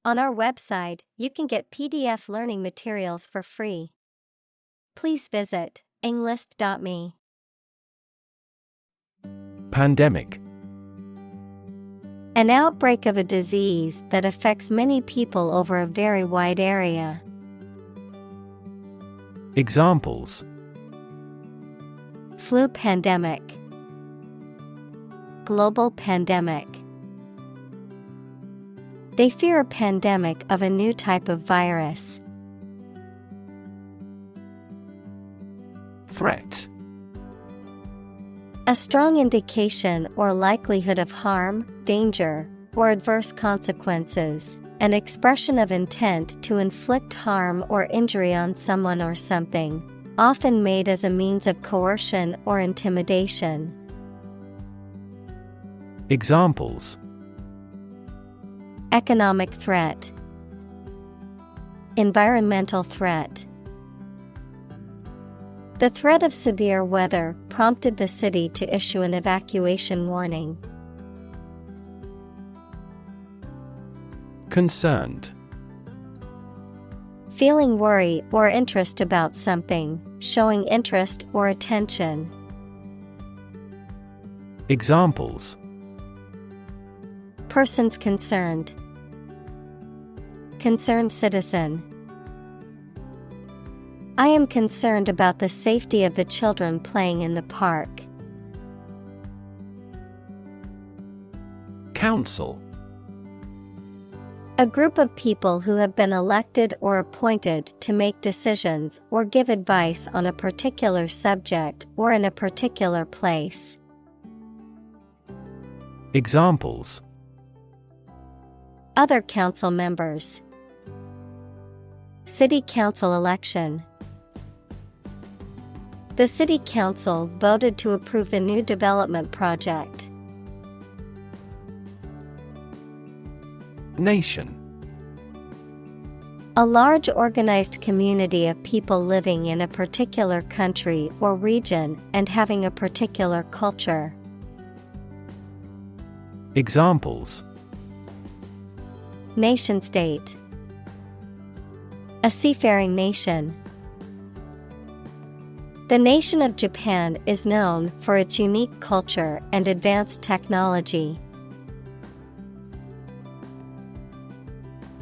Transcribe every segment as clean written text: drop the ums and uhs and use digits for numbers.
On our website, you can get PDF learning materials for free. Please visit englist.me. Pandemic. An outbreak of a disease that affects many people over a very wide area. Examples: Flu pandemic, global pandemic. They fear a pandemic of a new type of virus. Threat. A strong indication or likelihood of harm, danger, or adverse consequences. An expression of intent to inflict harm or injury on someone or something, often made as a means of coercion or intimidation. Examples: Economic threat, environmental threat. The threat of severe weather prompted the city to issue an evacuation warning. Concerned. Feeling worry or interest about something, showing interest or attention. Examples: Persons concerned, concerned citizen. I am concerned about the safety of the children playing in the park. Council. A group of people who have been elected or appointed to make decisions or give advice on a particular subject or in a particular place. Examples: Other council members. City council election. The city council voted to approve the new development project. Nation. A large organized community of people living in a particular country or region and having a particular culture. Examples: Nation-state. A seafaring nation. The nation of Japan is known for its unique culture and advanced technology.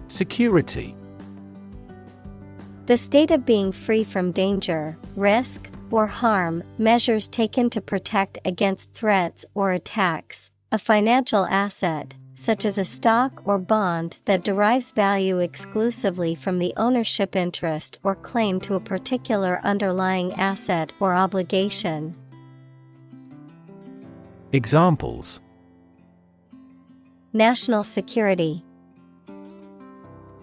Security. The state of being free from danger, risk, or harm, measures taken to protect against threats or attacks, a financial asset, such as a stock or bond that derives value exclusively from the ownership interest or claim to a particular underlying asset or obligation. Examples: National security.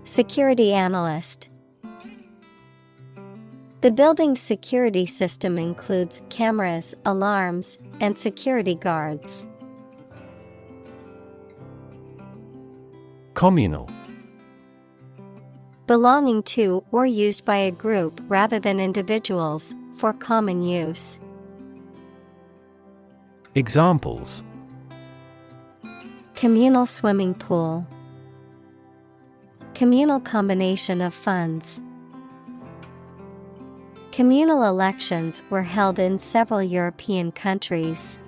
Security analyst. The building's security system includes cameras, alarms, and security guards. Communal. Belonging to or used by a group rather than individuals, for common use. Examples: Communal swimming pool. Communal combination of funds. Communal elections were held in several European countries.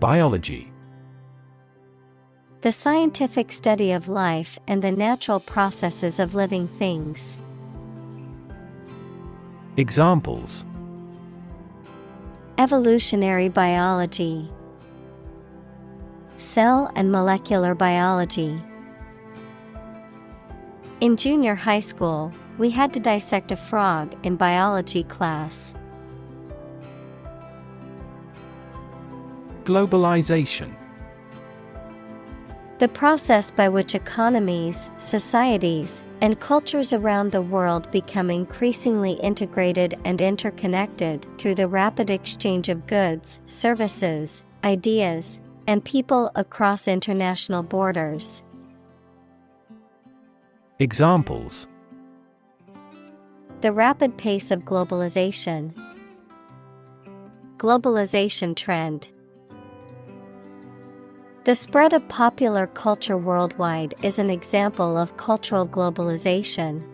Biology. The scientific study of life and the natural processes of living things. Examples: Evolutionary biology. Cell and molecular biology. In junior high school, we had to dissect a frog in biology class. Globalization. The process by which economies, societies, and cultures around the world become increasingly integrated and interconnected through the rapid exchange of goods, services, ideas, and people across international borders. Examples: The rapid pace of globalization. Globalization trend. The spread of popular culture worldwide is an example of cultural globalization.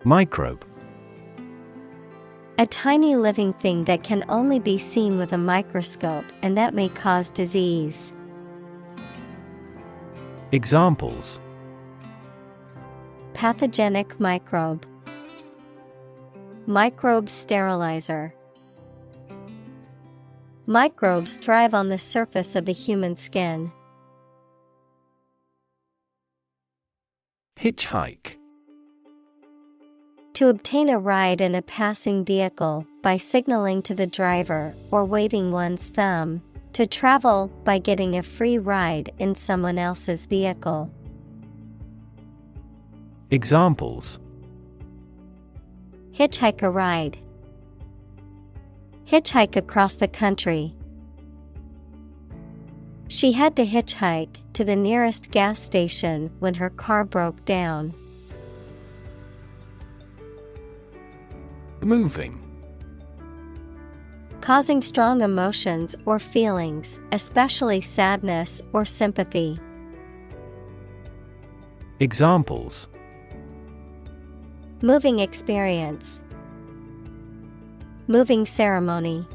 Microbe. A tiny living thing that can only be seen with a microscope and that may cause disease. Examples: Pathogenic microbe. Microbe sterilizer. Microbes thrive on the surface of the human skin. Hitchhike. To obtain a ride in a passing vehicle by signaling to the driver or waving one's thumb. To travel by getting a free ride in someone else's vehicle. Examples: Hitchhike a ride. Hitchhike across the country. She had to hitchhike to the nearest gas station when her car broke down. Moving. Causing strong emotions or feelings, especially sadness or sympathy. Examples: Moving experience. Moving ceremony.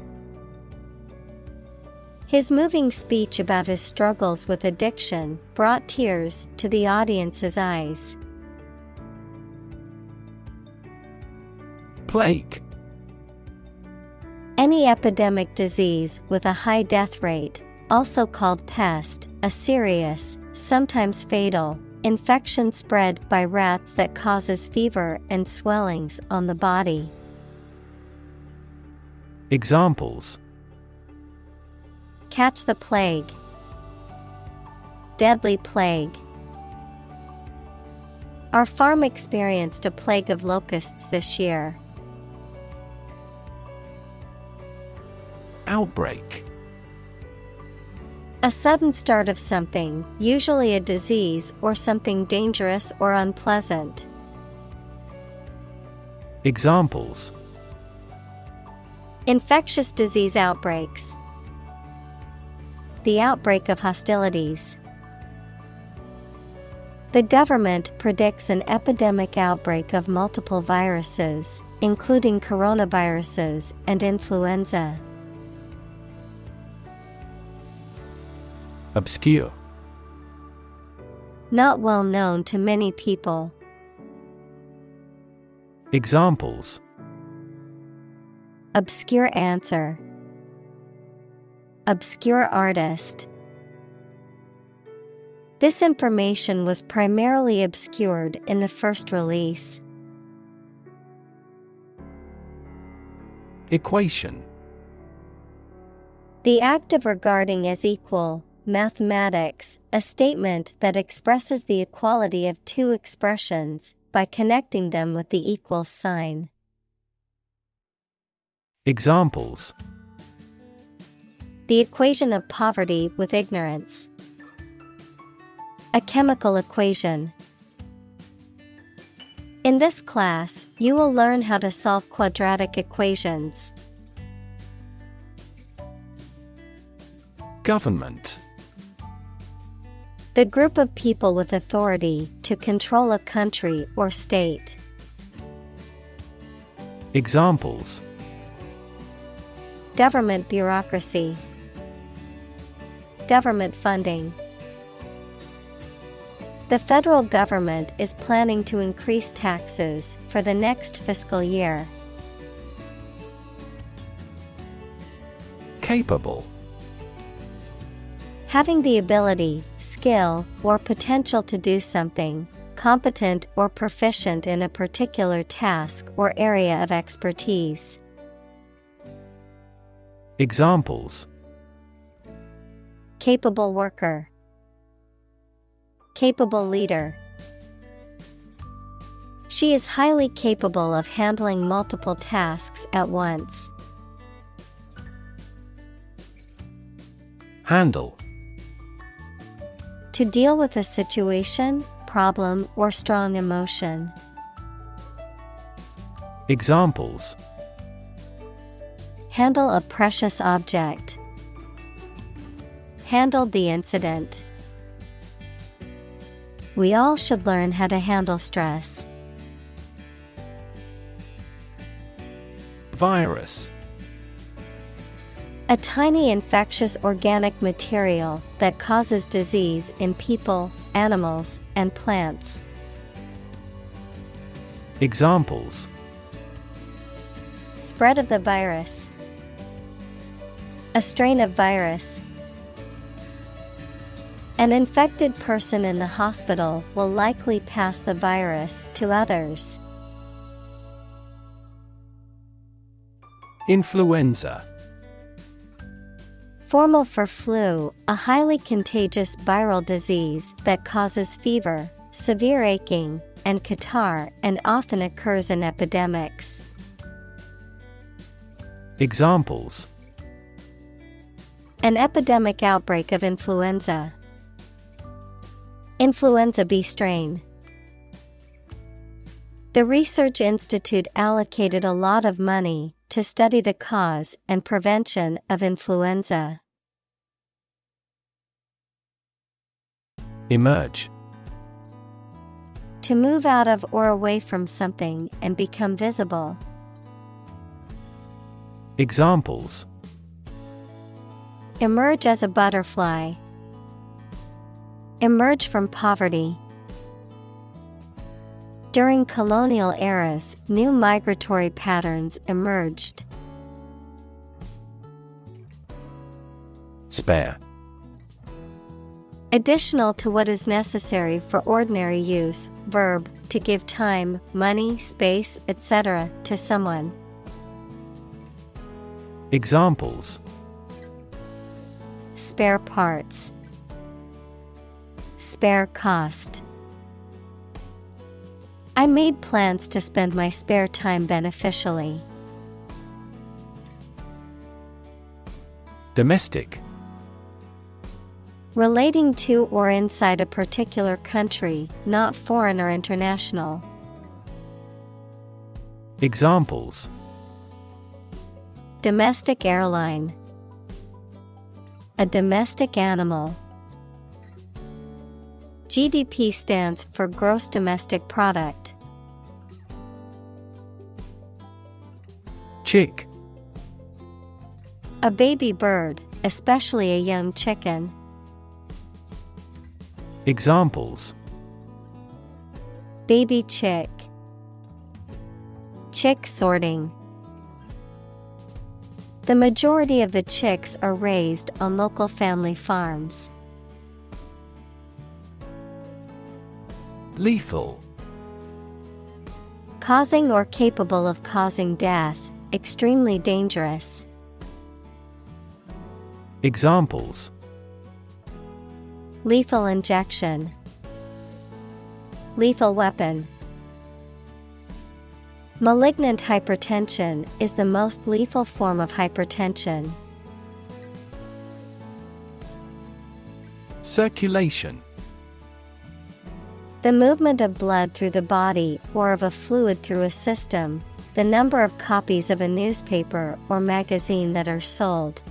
His moving speech about his struggles with addiction brought tears to the audience's eyes. Plague. Any epidemic disease with a high death rate, also called pest, a serious, sometimes fatal, infection spread by rats that causes fever and swellings on the body. Examples: Catch the plague. Deadly plague. Our farm experienced a plague of locusts this year. Outbreak. A sudden start of something, usually a disease or something dangerous or unpleasant. Examples: Infectious disease outbreaks. The outbreak of hostilities. The government predicts an epidemic outbreak of multiple viruses, including coronaviruses and influenza. Obscure. Not well known to many people. Examples: Obscure answer. Obscure artist. This information was primarily obscured in the first release. Equation. The act of regarding as equal. Mathematics, a statement that expresses the equality of two expressions by connecting them with the equal sign. Examples: The equation of poverty with ignorance. A chemical equation. In this class, you will learn how to solve quadratic equations. Government. The group of people with authority to control a country or state. Examples: Government bureaucracy. Government funding. The federal government is planning to increase taxes for the next fiscal year. Capable. Having the ability, skill, or potential to do something, competent or proficient in a particular task or area of expertise. Examples: Capable worker. Capable leader. She is highly capable of handling multiple tasks at once. Handle. To deal with a situation, problem, or strong emotion. Examples: Handle a precious object. handled the incident. We all should learn how to handle stress. Virus. A tiny infectious organic material that causes disease in people, animals, and plants. Examples: Spread of the virus. A strain of virus. An infected person in the hospital will likely pass the virus to others. Influenza. Formal for flu, a highly contagious viral disease that causes fever, severe aching, and catarrh and often occurs in epidemics. Examples: An epidemic outbreak of influenza. Influenza B strain. The research institute allocated a lot of money to study the cause and prevention of influenza. Emerge. To move out of or away from something and become visible. Examples: Emerge as a butterfly. Emerge from poverty. During colonial eras, new migratory patterns emerged. Spare. Additional to what is necessary for ordinary use, verb, to give time, money, space, etc. to someone. Examples: Spare parts. Spare cost. I made plans to spend my spare time beneficially. Domestic. Relating to or inside a particular country, not foreign or international. Examples: Domestic airline. A domestic animal. GDP stands for gross domestic product. Chick. A baby bird, especially a young chicken. Examples: Baby chick. Chick sorting. The majority of the chicks are raised on local family farms. Lethal. Causing or capable of causing death, extremely dangerous. Examples: Lethal injection. Lethal weapon. Malignant hypertension is the most lethal form of hypertension. Circulation. The movement of blood through the body or of a fluid through a system, the number of copies of a newspaper or magazine that are sold.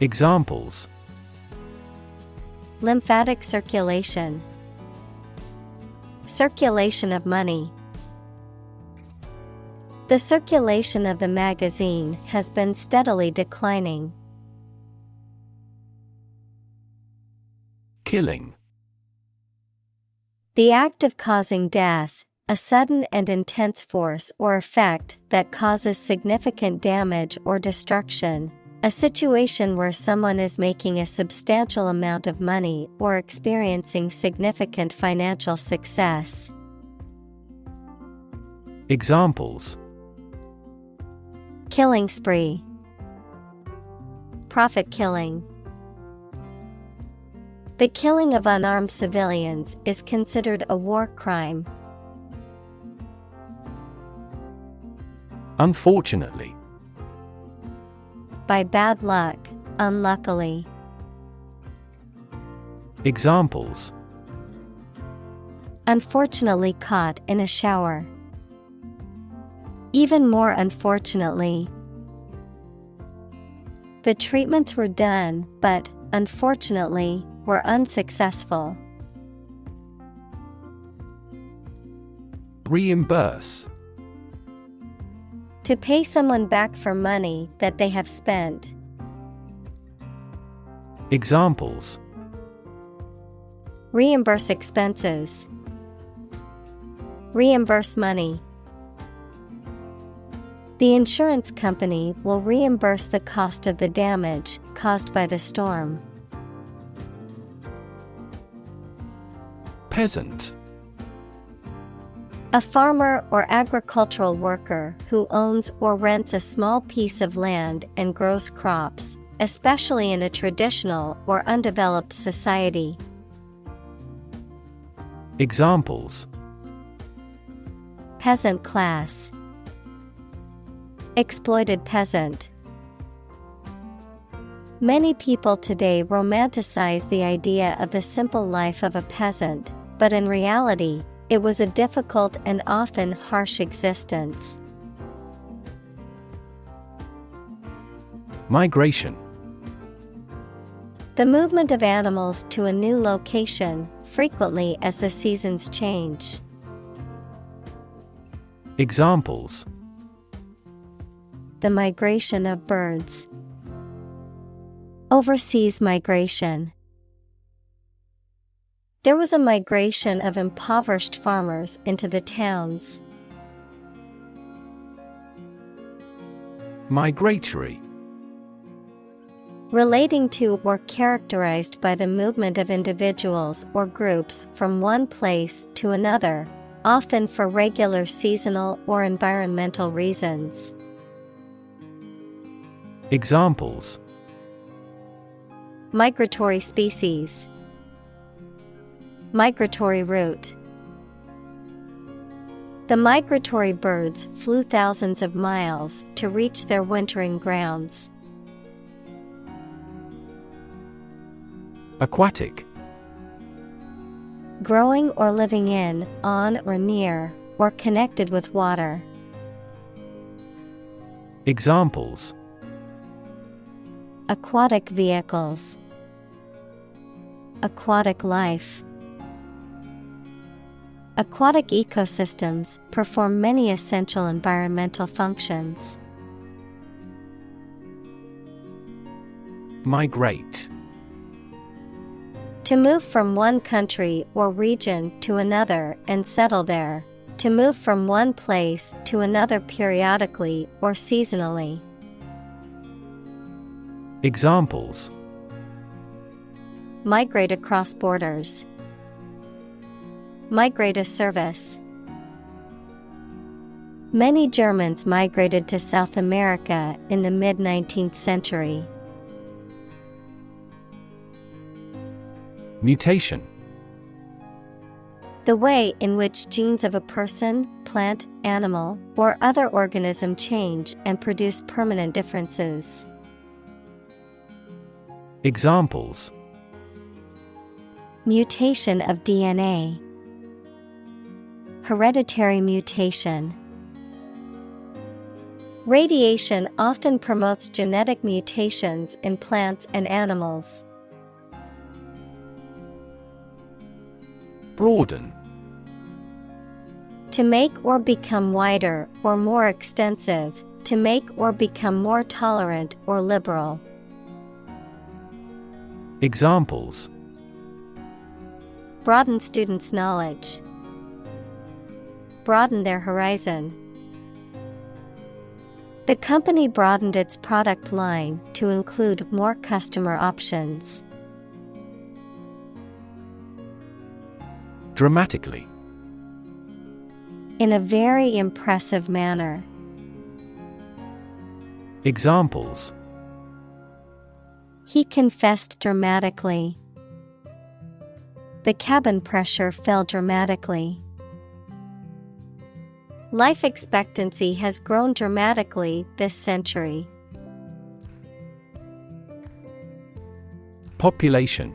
Examples: Lymphatic circulation. Circulation of money. The circulation of the magazine has been steadily declining. Killing. The act of causing death, a sudden and intense force or effect that causes significant damage or destruction. A situation where someone is making a substantial amount of money or experiencing significant financial success. Examples: Killing spree. Profit killing. The killing of unarmed civilians is considered a war crime. Unfortunately. By bad luck, unluckily. Examples: Unfortunately caught in a shower. Even more unfortunately. The treatments were done, but, unfortunately, were unsuccessful. Reimburse. To pay someone back for money that they have spent. Examples: Reimburse expenses. Reimburse money. The insurance company will reimburse the cost of the damage caused by the storm. Peasant. A farmer or agricultural worker who owns or rents a small piece of land and grows crops, especially in a traditional or undeveloped society. Examples: Peasant class. Exploited peasant. Many people today romanticize the idea of the simple life of a peasant, but in reality, it was a difficult and often harsh existence. Migration. The movement of animals to a new location, frequently as the seasons change. Examples: The migration of birds. Overseas migration. There was a migration of impoverished farmers into the towns. Migratory. Relating to or characterized by the movement of individuals or groups from one place to another, often for regular seasonal or environmental reasons. Examples: Migratory species. Migratory route. The migratory birds flew thousands of miles to reach their wintering grounds. Aquatic. Growing or living in, on or near, or connected with water. Examples: Aquatic vehicles. Aquatic life. Aquatic ecosystems perform many essential environmental functions. Migrate. To move from one country or region to another and settle there. To move from one place to another periodically or seasonally. Examples: Migrate across borders. Migrate a service. Many Germans migrated to South America in the mid-19th century. Mutation. The way in which genes of a person, plant, animal, or other organism change and produce permanent differences. Examples: Mutation of DNA. Hereditary mutation. Radiation often promotes genetic mutations in plants and animals. Broaden. To make or become wider or more extensive, to make or become more tolerant or liberal. Examples: Broaden students' knowledge. Broaden their horizon. The company broadened its product line to include more customer options. Dramatically. In a very impressive manner. Examples: He confessed dramatically. The cabin pressure fell dramatically. Life expectancy has grown dramatically this century. Population.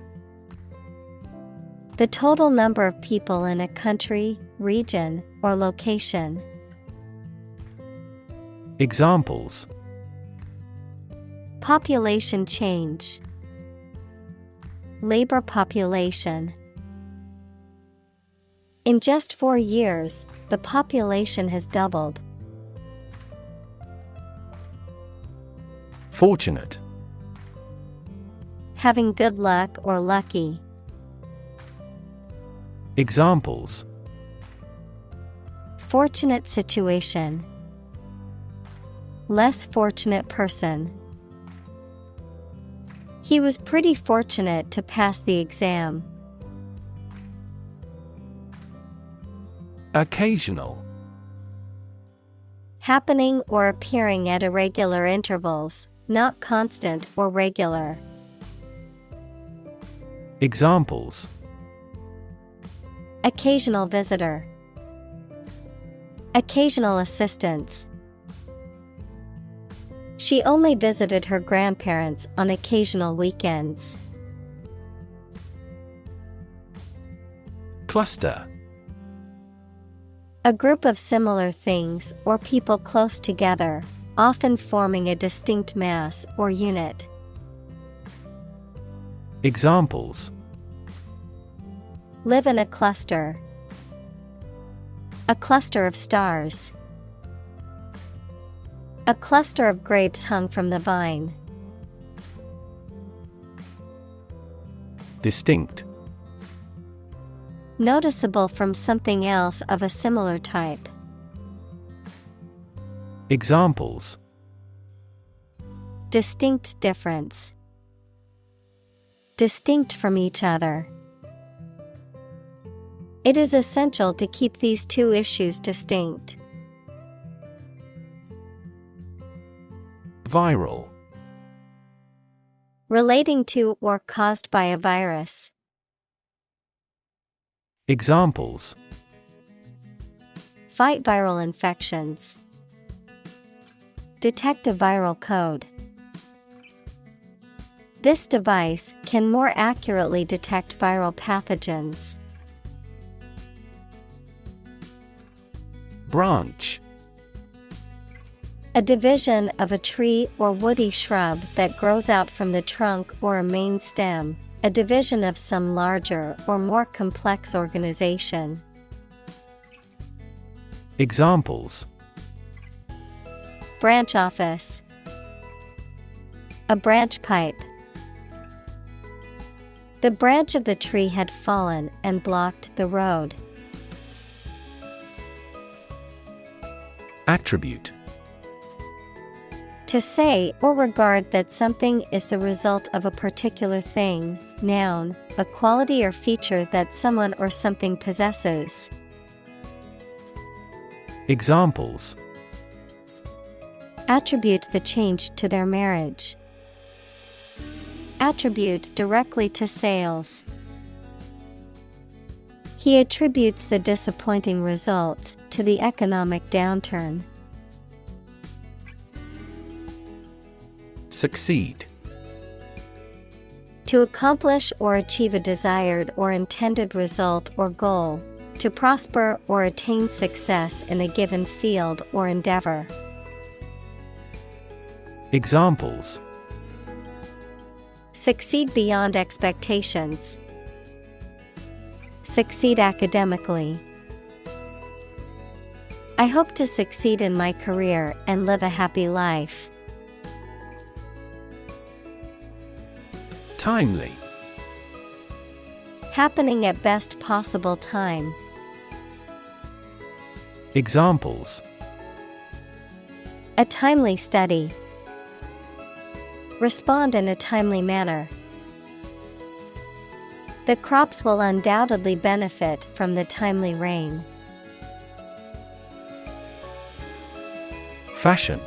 The total number of people in a country, region, or location. Examples: Population change. Labor population. In just 4 years, the population has doubled. Fortunate. Having good luck or lucky. Examples: Fortunate situation. Less fortunate person. He was pretty fortunate to pass the exam. Occasional. Happening or appearing at irregular intervals, not constant or regular. Examples: Occasional visitor. Occasional assistance. She only visited her grandparents on occasional weekends. Cluster. A group of similar things or people close together, often forming a distinct mass or unit. Examples: Live in a cluster. A cluster of stars. A cluster of grapes hung from the vine. Distinct. Noticeable from something else of a similar type. Examples: Distinct difference. Distinct from each other. It is essential to keep these two issues distinct. Viral. Relating to or caused by a virus. Examples: Fight viral infections. Detect a viral code. This device can more accurately detect viral pathogens. Branch. A division of a tree or woody shrub that grows out from the trunk or a main stem, a division of some larger or more complex organization. Examples: Branch office. A branch pipe. The branch of the tree had fallen and blocked the road. Attribute. To say or regard that something is the result of a particular thing, noun, a quality or feature that someone or something possesses. Examples: Attribute the change to their marriage. Attribute directly to sales. He attributes the disappointing results to the economic downturn. Succeed. To accomplish or achieve a desired or intended result or goal. To prosper or attain success in a given field or endeavor. Examples: Succeed beyond expectations. Succeed academically. I hope to succeed in my career and live a happy life. Timely. Happening at best possible time. Examples: A timely study. Respond in a timely manner. The crops will undoubtedly benefit from the timely rain. Fashion.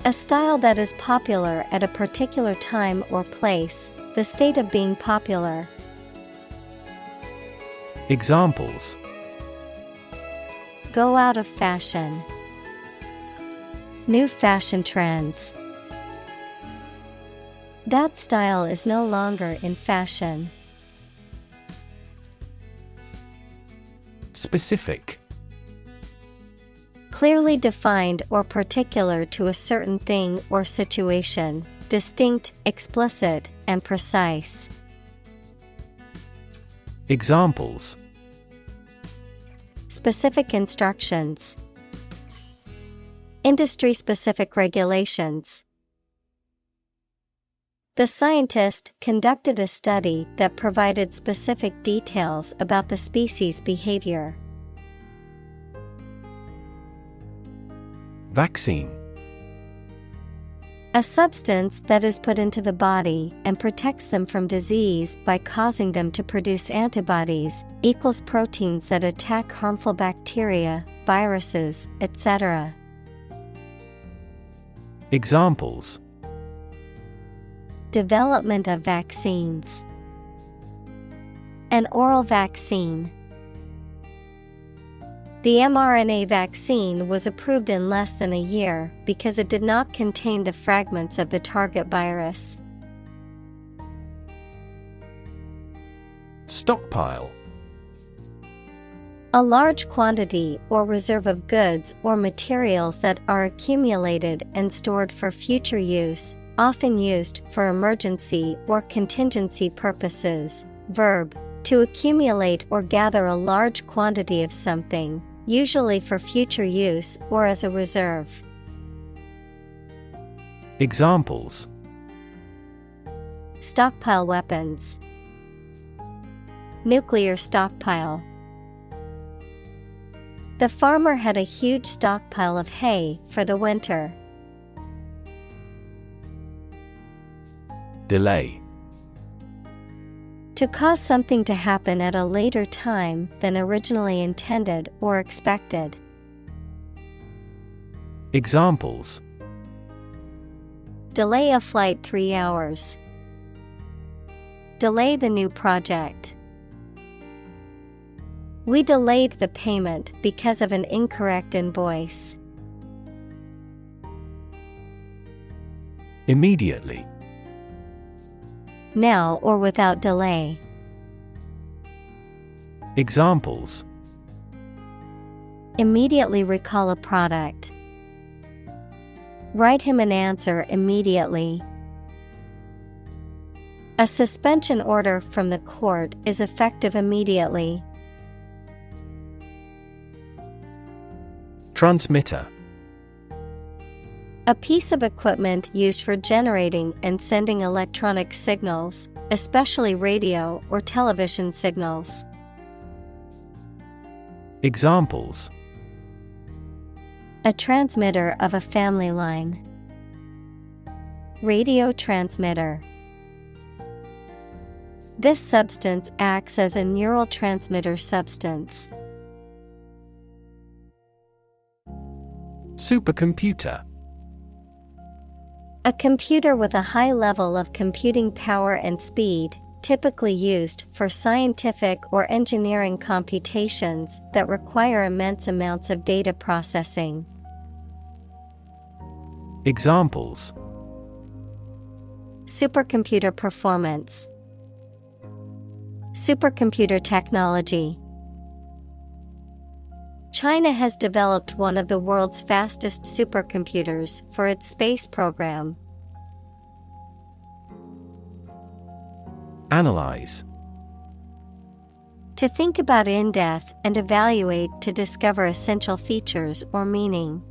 A style that is popular at a particular time or place, the state of being popular. Examples: Go out of fashion. New fashion trends. That style is no longer in fashion. Specific. Clearly defined or particular to a certain thing or situation, distinct, explicit, and precise. Examples: Specific instructions. Industry-specific regulations. The scientist conducted a study that provided specific details about the species' behavior. Vaccine. A substance that is put into the body and protects them from disease by causing them to produce antibodies, equals proteins that attack harmful bacteria, viruses, etc. Examples: Development of vaccines. An oral vaccine. The mRNA vaccine was approved in less than a year because it did not contain the fragments of the target virus. Stockpile. A large quantity or reserve of goods or materials that are accumulated and stored for future use, often used for emergency or contingency purposes. Verb: to accumulate or gather a large quantity of something, usually for future use or as a reserve. Examples: Stockpile weapons. Nuclear stockpile. The farmer had a huge stockpile of hay for the winter. Delay. To cause something to happen at a later time than originally intended or expected. Examples: Delay a flight 3 hours. Delay the new project. We delayed the payment because of an incorrect invoice. Immediately. Now or without delay. Examples: Immediately recall a product. Write him an answer immediately. A suspension order from the court is effective immediately. Transmitter. A piece of equipment used for generating and sending electronic signals, especially radio or television signals. Examples: A transmitter of a family line. Radio transmitter. This substance acts as a neurotransmitter substance. Supercomputer. A computer with a high level of computing power and speed, typically used for scientific or engineering computations that require immense amounts of data processing. Examples: Supercomputer performance. Supercomputer technology. China has developed one of the world's fastest supercomputers for its space program. Analyze. To think about in depth and evaluate to discover essential features or meaning.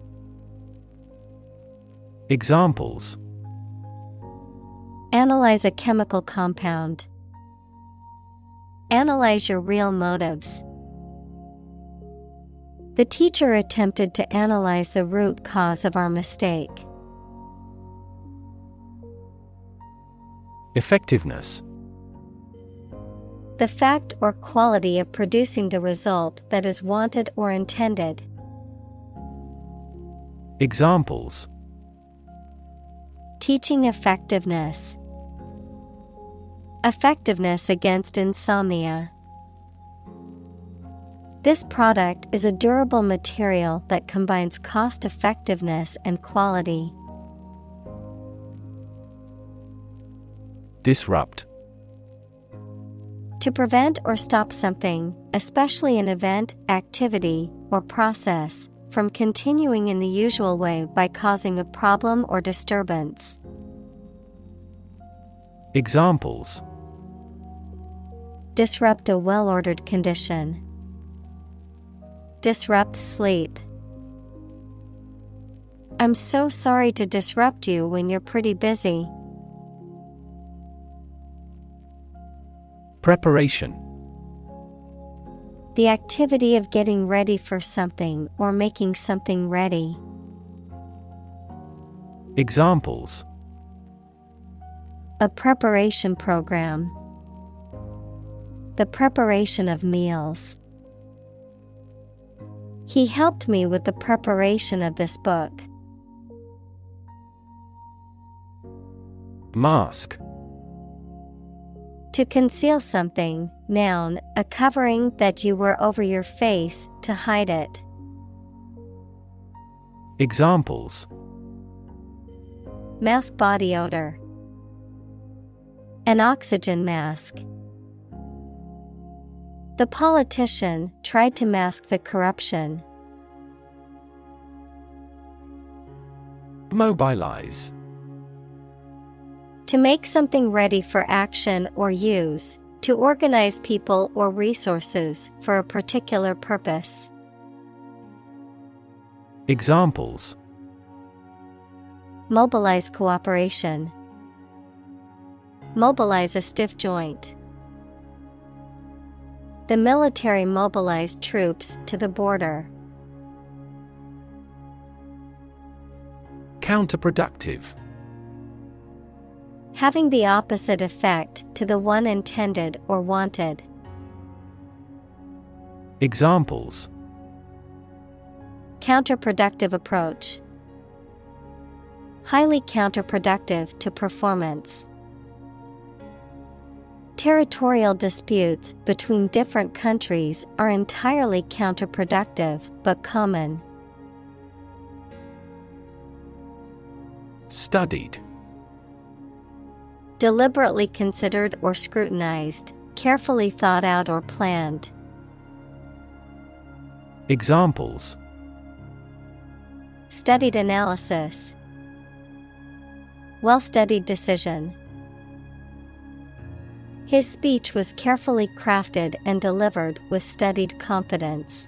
Examples: Analyze a chemical compound. Analyze your real motives. The teacher attempted to analyze the root cause of our mistake. Effectiveness. The fact or quality of producing the result that is wanted or intended. Examples: Teaching effectiveness. Effectiveness against insomnia. This product is a durable material that combines cost-effectiveness and quality. Disrupt. To prevent or stop something, especially an event, activity, or process, from continuing in the usual way by causing a problem or disturbance. Examples: Disrupt a well-ordered condition. Disrupt sleep. I'm so sorry to disrupt you when you're pretty busy. Preparation. The activity of getting ready for something or making something ready. Examples: A preparation program. The preparation of meals. He helped me with the preparation of this book. Mask. To conceal something, noun, a covering that you wear over your face to hide it. Examples: Mask body odor. An oxygen mask. The politician tried to mask the corruption. Mobilize. To make something ready for action or use, to organize people or resources for a particular purpose. Examples: Mobilize cooperation. Mobilize a stiff joint. The military mobilized troops to the border. Counterproductive. Having the opposite effect to the one intended or wanted. Examples: Counterproductive approach. Highly counterproductive to performance. Territorial disputes between different countries are entirely counterproductive but common. Studied. Deliberately considered or scrutinized, carefully thought out or planned. Examples: Studied analysis. Well-studied decision. His speech was carefully crafted and delivered with studied confidence.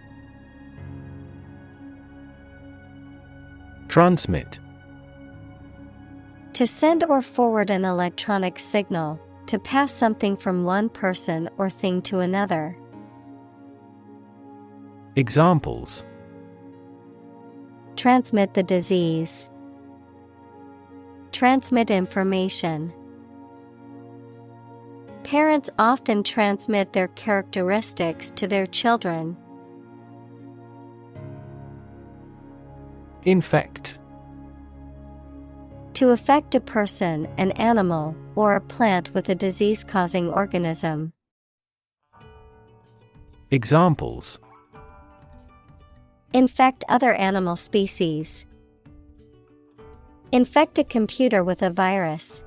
Transmit. To send or forward an electronic signal, to pass something from one person or thing to another. Examples: Transmit the disease. Transmit information. Parents often transmit their characteristics to their children. Infect. To affect a person, an animal, or a plant with a disease-causing organism. Examples: Infect other animal species. Infect a computer with a virus.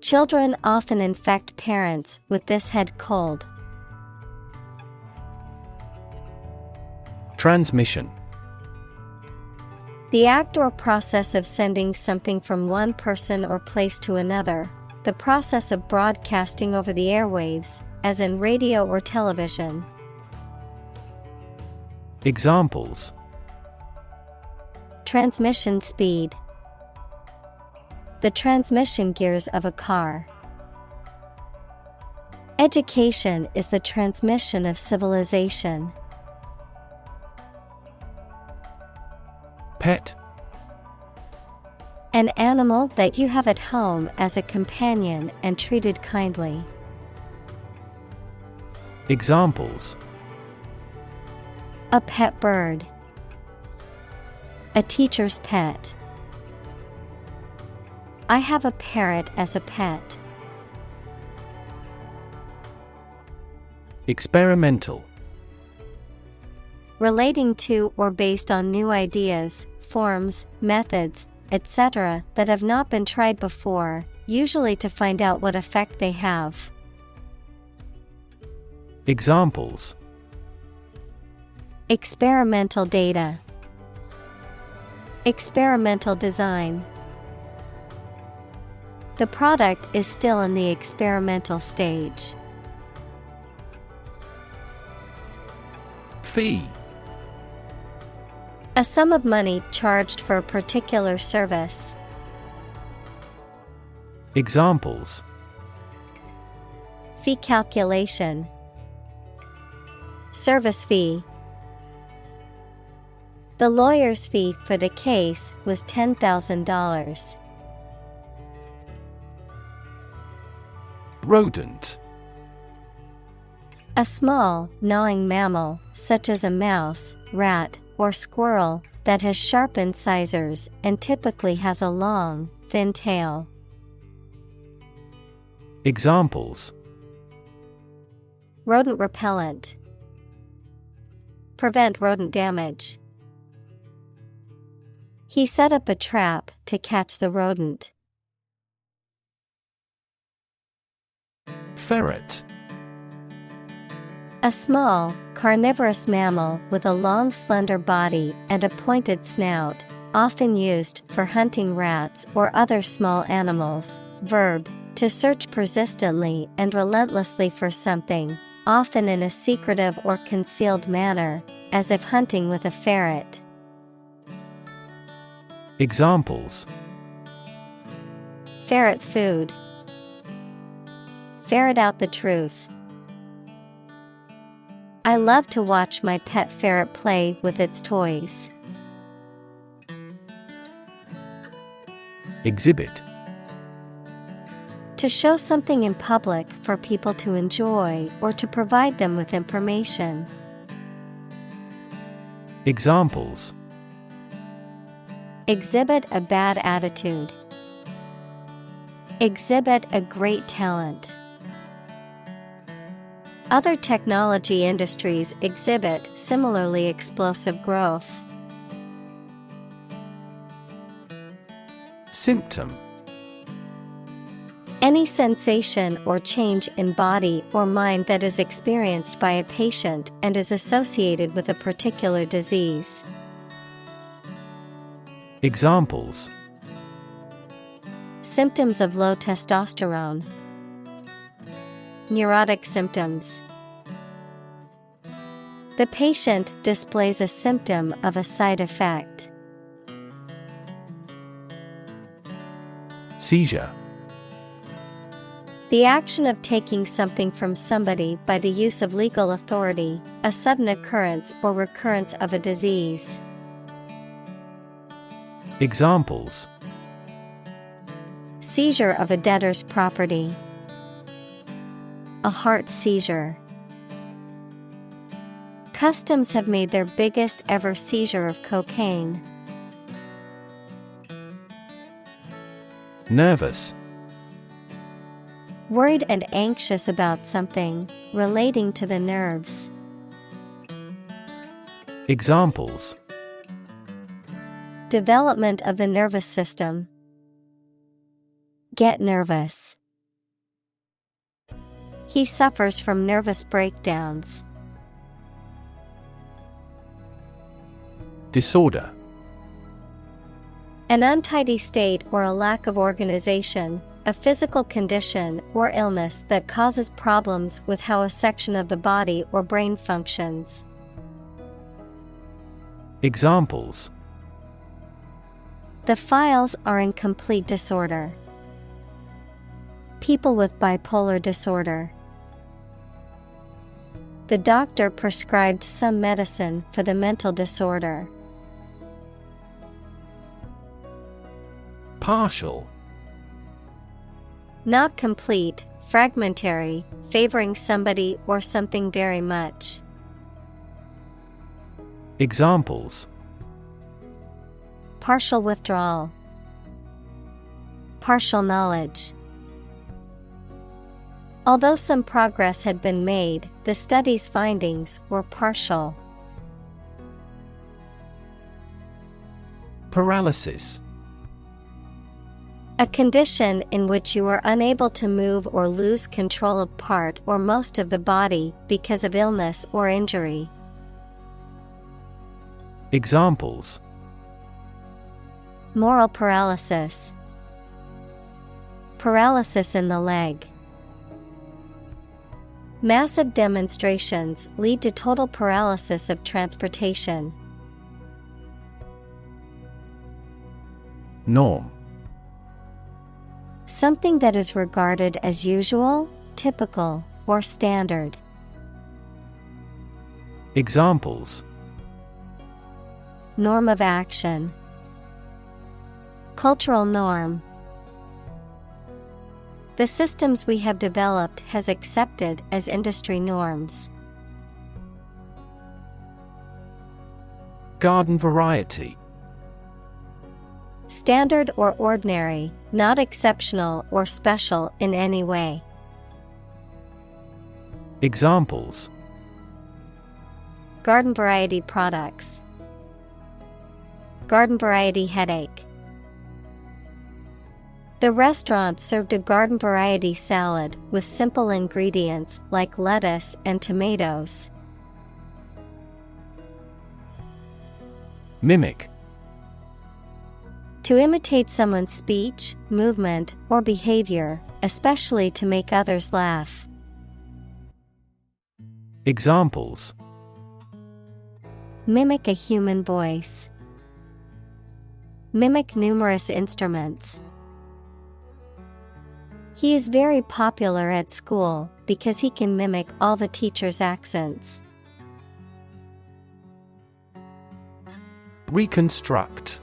Children often infect parents with this head cold. Transmission. The act or process of sending something from one person or place to another, the process of broadcasting over the airwaves, as in radio or television. Examples: Transmission speed. The transmission gears of a car. Education is the transmission of civilization. Pet. An animal that you have at home as a companion and treated kindly. Examples: A pet bird. A teacher's pet. I have a parrot as a pet. Experimental. Relating to or based on new ideas, forms, methods, etc. that have not been tried before, usually to find out what effect they have. Examples: Experimental data. Experimental design. The product is still in the experimental stage. Fee. A sum of money charged for a particular service. Examples: Fee calculation. Service fee. The lawyer's fee for the case was $10,000. Rodent. A small, gnawing mammal, such as a mouse, rat, or squirrel, that has sharp incisors and typically has a long, thin tail. Examples: Rodent repellent. Prevent rodent damage. He set up a trap to catch the rodent. Ferret. A small, carnivorous mammal with a long slender body and a pointed snout, often used for hunting rats or other small animals. Verb: to search persistently and relentlessly for something, often in a secretive or concealed manner, as if hunting with a ferret. Examples: Ferret food. Ferret out the truth. I love to watch my pet ferret play with its toys. Exhibit. To show something in public for people to enjoy or to provide them with information. Examples: Exhibit a bad attitude. Exhibit a great talent. Other technology industries exhibit similarly explosive growth. Symptom. Any sensation or change in body or mind that is experienced by a patient and is associated with a particular disease. Examples: Symptoms of low testosterone. Neurotic symptoms. The patient displays a symptom of a side effect. Seizure. The action of taking something from somebody by the use of legal authority, a sudden occurrence or recurrence of a disease. Examples: Seizure of a debtor's property. A heart seizure. Customs have made their biggest ever seizure of cocaine. Nervous. Worried and anxious about something, relating to the nerves. Examples: Development of the nervous system. Get nervous. He suffers from nervous breakdowns. Disorder. An untidy state or a lack of organization, a physical condition or illness that causes problems with how a section of the body or brain functions. Examples: The files are in complete disorder. People with bipolar disorder. The doctor prescribed some medicine for the mental disorder. Partial. Not complete, fragmentary, favoring somebody or something very much. Examples: Partial withdrawal. Partial knowledge. Although some progress had been made, the study's findings were partial. Paralysis. A condition in which you are unable to move or lose control of part or most of the body because of illness or injury. Examples: moral paralysis, paralysis in the leg. Massive demonstrations lead to total paralysis of transportation. Norm. Something that is regarded as usual, typical, or standard. Examples: norm of action, cultural norm. The systems we have developed has accepted as industry norms. Garden variety. Standard or ordinary, not exceptional or special in any way. Examples: garden variety products, garden variety headache. The restaurant served a garden variety salad with simple ingredients like lettuce and tomatoes. Mimic. To imitate someone's speech, movement, or behavior, especially to make others laugh. Examples: mimic a human voice, mimic numerous instruments. He is very popular at school because he can mimic all the teachers' accents. Reconstruct.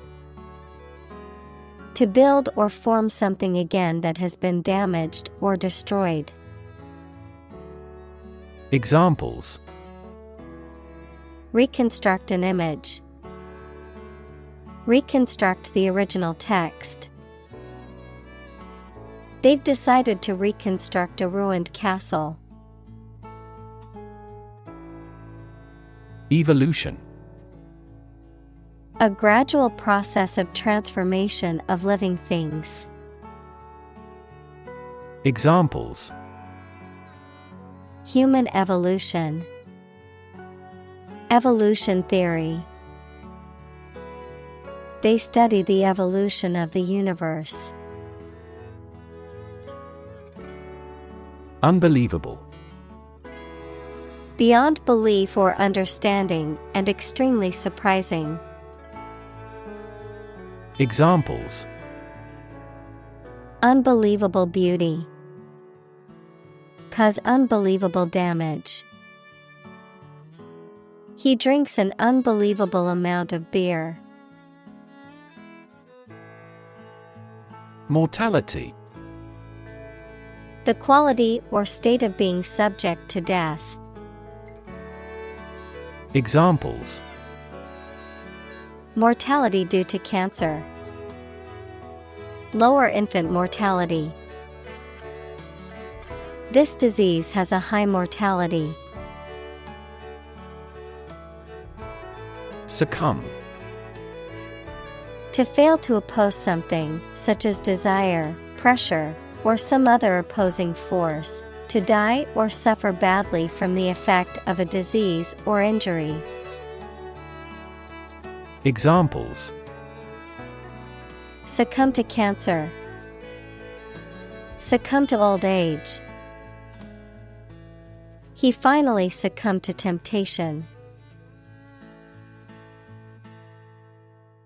To build or form something again that has been damaged or destroyed. Examples: reconstruct an image, reconstruct the original text. They've decided to reconstruct a ruined castle. Evolution. A gradual process of transformation of living things. Examples: human evolution, evolution theory. They study the evolution of the universe. Unbelievable. Beyond belief or understanding, and extremely surprising. Examples: unbelievable beauty, cause unbelievable damage. He drinks an unbelievable amount of beer. Mortality. The quality or state of being subject to death. Examples: mortality due to cancer, lower infant mortality. This disease has a high mortality. Succumb. To fail to oppose something, such as desire, pressure, or some other opposing force. To die or suffer badly from the effect of a disease or injury. Examples: succumb to cancer, succumb to old age. He finally succumbed to temptation.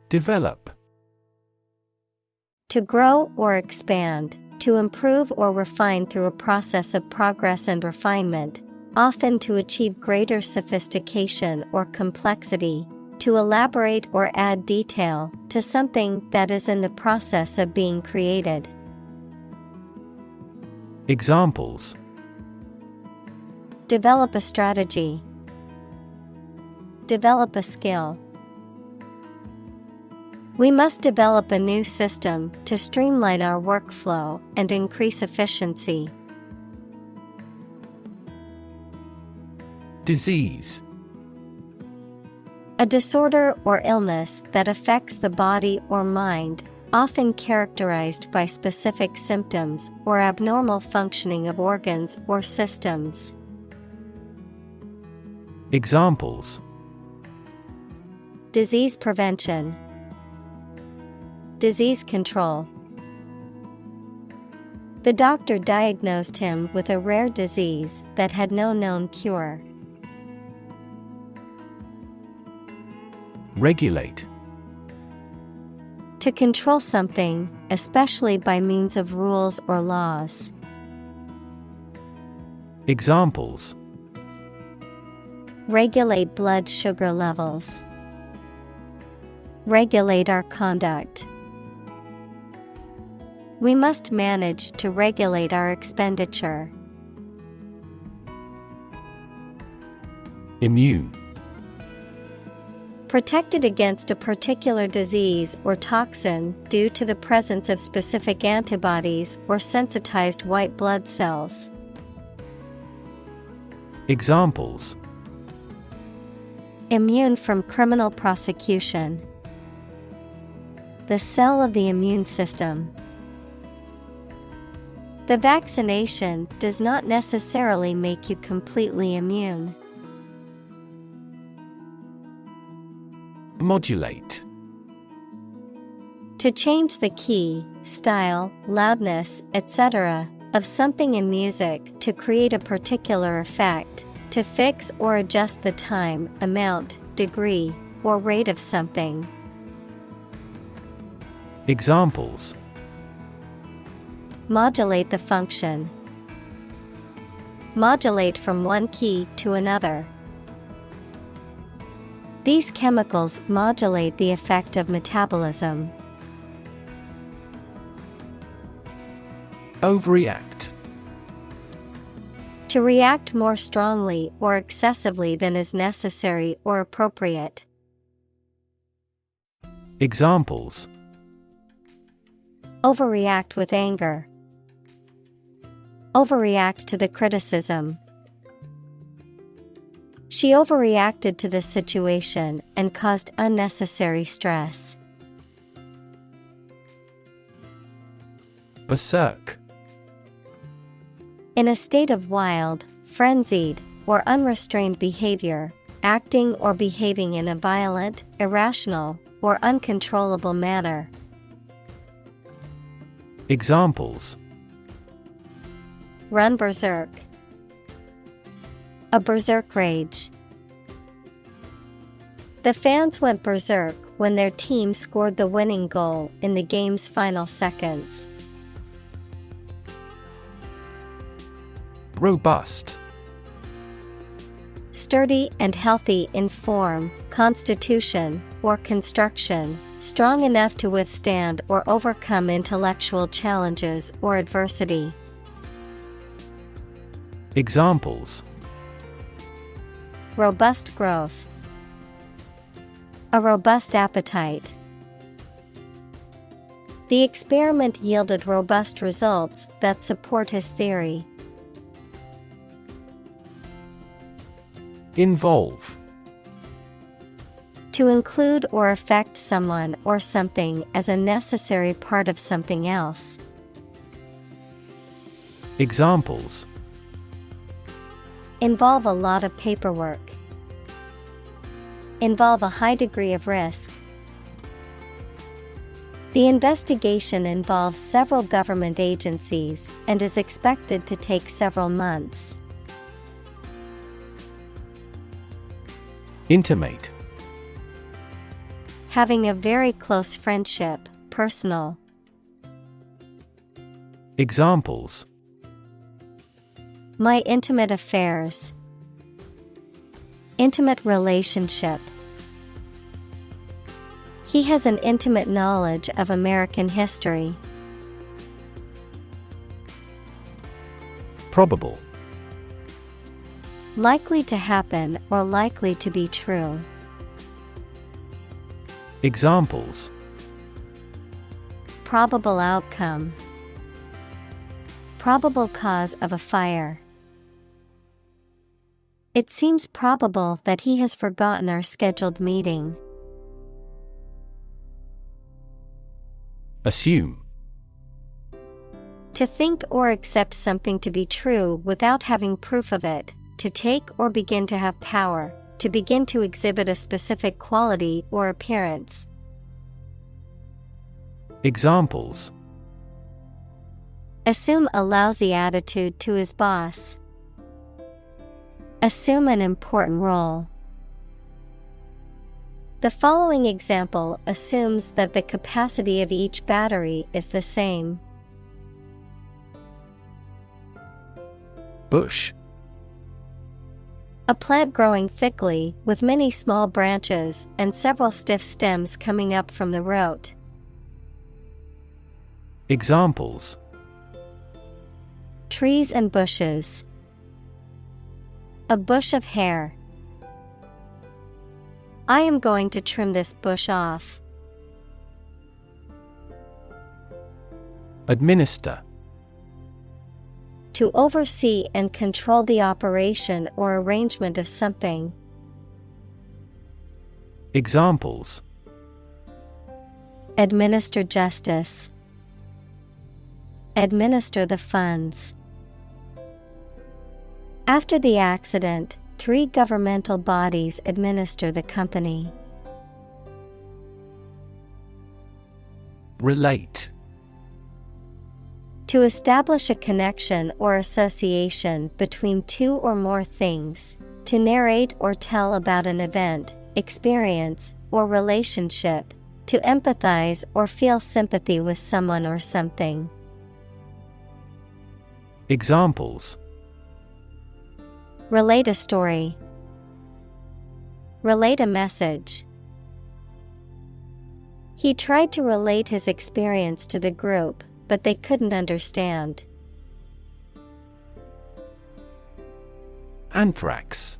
Develop. To grow or expand, to improve or refine through a process of progress and refinement, often to achieve greater sophistication or complexity, to elaborate or add detail to something that is in the process of being created. Examples: develop a strategy, develop a skill. We must develop a new system to streamline our workflow and increase efficiency. Disease. A disorder or illness that affects the body or mind, often characterized by specific symptoms or abnormal functioning of organs or systems. Examples: Disease prevention. Disease control. The doctor diagnosed him with a rare disease that had no known cure. Regulate. To control something, especially by means of rules or laws. Examples: Regulate blood sugar levels. Regulate our conduct. We must manage to regulate our expenditure. Immune. Protected against a particular disease or toxin due to the presence of specific antibodies or sensitized white blood cells. Examples: Immune from criminal prosecution. The cell of the immune system. The vaccination does not necessarily make you completely immune. Modulate. To change the key, style, loudness, etc. of something in music to create a particular effect, to fix or adjust the time, amount, degree, or rate of something. Examples: Modulate the function. Modulate from one key to another. These chemicals modulate the effect of metabolism. Overreact. To react more strongly or excessively than is necessary or appropriate. Examples: Overreact with anger. Overreact to the criticism. She overreacted to the situation and caused unnecessary stress. Berserk. In a state of wild, frenzied, or unrestrained behavior, acting or behaving in a violent, irrational, or uncontrollable manner. Examples: Run berserk. A berserk rage. The fans went berserk when their team scored the winning goal in the game's final seconds. Robust. Sturdy and healthy in form, constitution, or construction, strong enough to withstand or overcome intellectual challenges or adversity. Examples: Robust growth. A robust appetite. The experiment yielded robust results that support his theory. Involve. To include or affect someone or something as a necessary part of something else. Examples: Involve a lot of paperwork. Involve a high degree of risk. The investigation involves several government agencies and is expected to take several months. Intimate. Having a very close friendship, personal. Examples: My intimate affairs. Intimate relationship. He has an intimate knowledge of American history. Probable. Likely to happen or likely to be true. Examples: Probable outcome. Probable cause of a fire. It seems probable that he has forgotten our scheduled meeting. Assume. To think or accept something to be true without having proof of it, to take or begin to have power, to begin to exhibit a specific quality or appearance. Examples: Assume a lousy attitude to his boss. Assume an important role. The following example assumes that the capacity of each battery is the same. Bush. A plant growing thickly with many small branches and several stiff stems coming up from the root. Examples: Trees and bushes. A bush of hair. I am going to trim this bush off. Administer. To oversee and control the operation or arrangement of something. Examples: Administer justice. Administer the funds. After the accident, 3 governmental bodies administer the company. Relate. To establish a connection or association between 2 or more things, to narrate or tell about an event, experience, or relationship, to empathize or feel sympathy with someone or something. Examples: Relate a story. Relate a message. He tried to relate his experience to the group, but they couldn't understand. Anthrax.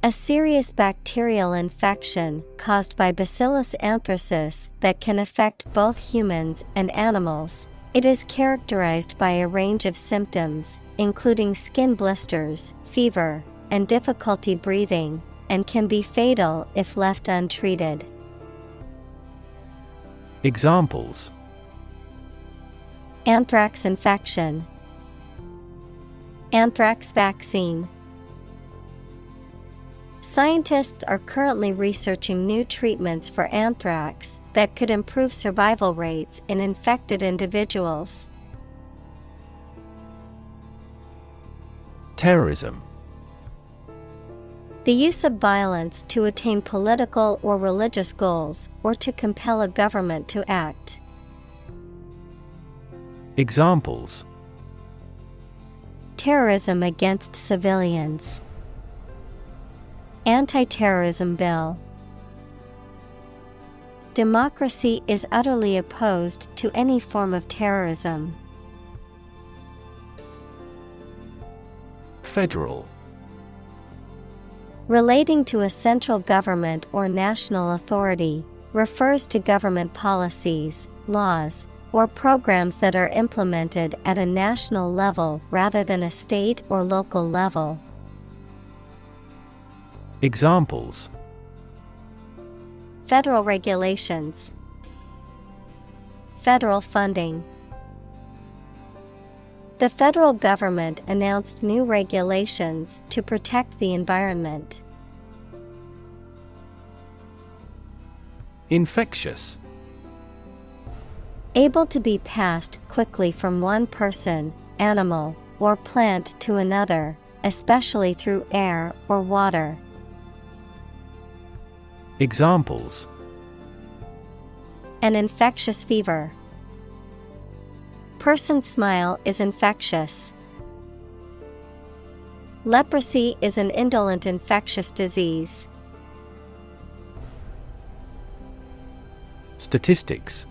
A serious bacterial infection caused by Bacillus anthracis that can affect both humans and animals. It is characterized by a range of symptoms, including skin blisters, fever, and difficulty breathing, and can be fatal if left untreated. Examples: Anthrax infection. Anthrax vaccine. Scientists are currently researching new treatments for anthrax that could improve survival rates in infected individuals. Terrorism. The use of violence to attain political or religious goals or to compel a government to act. Examples: Terrorism against civilians. Anti-terrorism bill. Democracy is utterly opposed to any form of terrorism. Federal. Relating to a central government or national authority, refers to government policies, laws, or programs that are implemented at a national level rather than a state or local level. Examples: Federal regulations. Federal funding. The federal government announced new regulations to protect the environment. Infectious. Able to be passed quickly from one person, animal, or plant to another, especially through air or water. Examples: An infectious fever. Person's smile is infectious. Leprosy is an indolent infectious disease. Statistics.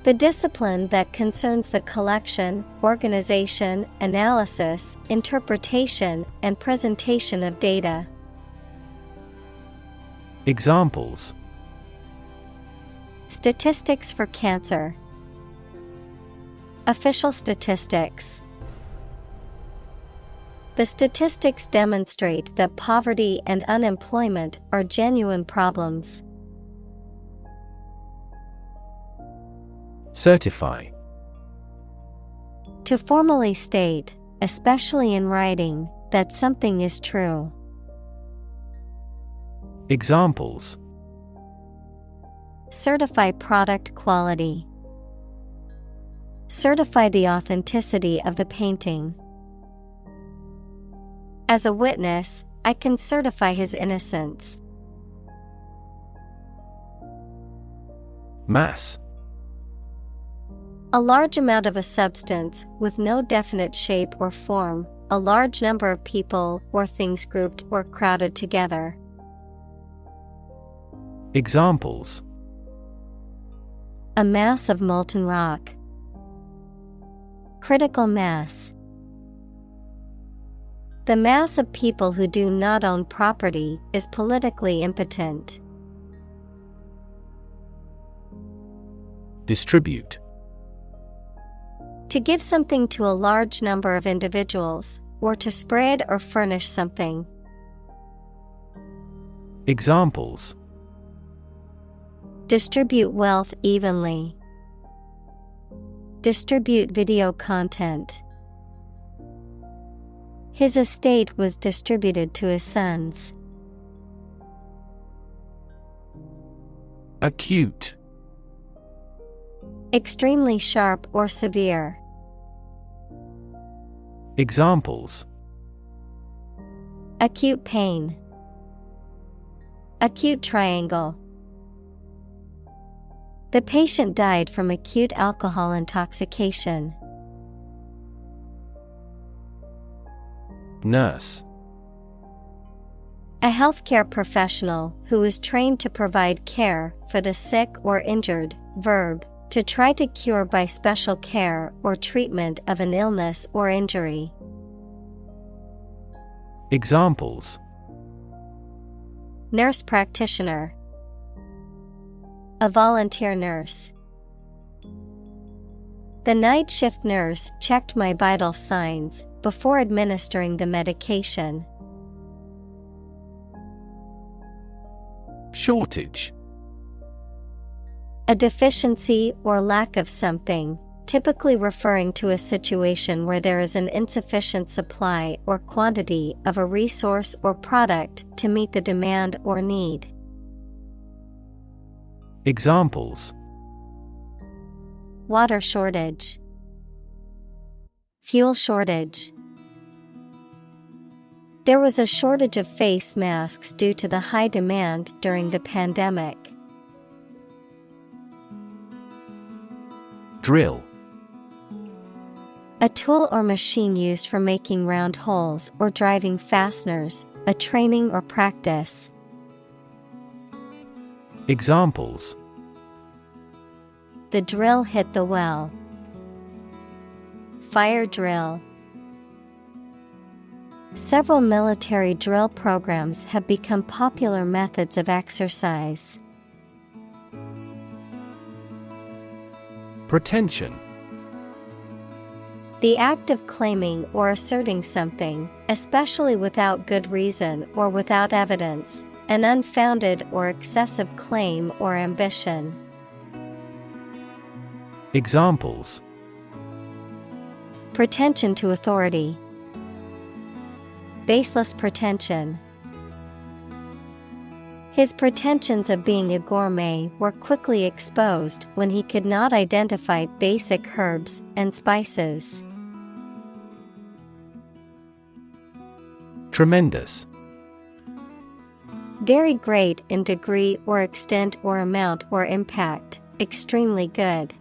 The discipline that concerns the collection, organization, analysis, interpretation, and presentation of data. Examples: Statistics for cancer. Official statistics. The statistics demonstrate that poverty and unemployment are genuine problems. Certify. To formally state, especially in writing, that something is true. Examples: Certify product quality. Certify the authenticity of the painting. As a witness, I can certify his innocence. Mass. A large amount of a substance with no definite shape or form, a large number of people or things grouped or crowded together. Examples: A mass of molten rock. Critical mass. The mass of people who do not own property is politically impotent. Distribute. To give something to a large number of individuals, or to spread or furnish something. Examples: Distribute wealth evenly. Distribute video content. His estate was distributed to his sons. Acute. Extremely sharp or severe. Examples: Acute pain. Acute triangle. The patient died from acute alcohol intoxication. Nurse. A healthcare professional who is trained to provide care for the sick or injured. Verb, to try to cure by special care or treatment of an illness or injury. Examples: Nurse practitioner. A volunteer nurse. The night shift nurse checked my vital signs before administering the medication. Shortage. A deficiency or lack of something, typically referring to a situation where there is an insufficient supply or quantity of a resource or product to meet the demand or need. Examples: Water shortage. Fuel shortage. There was a shortage of face masks due to the high demand during the pandemic. Drill. A tool or machine used for making round holes or driving fasteners, a training or practice. Examples: The drill hit the well. Fire drill. Several military drill programs have become popular methods of exercise. Pretension. The act of claiming or asserting something, especially without good reason or without evidence, an unfounded or excessive claim or ambition. Examples: Pretension to authority. Baseless pretension. His pretensions of being a gourmet were quickly exposed when he could not identify basic herbs and spices. Tremendous. Very great in degree or extent or amount or impact, extremely good.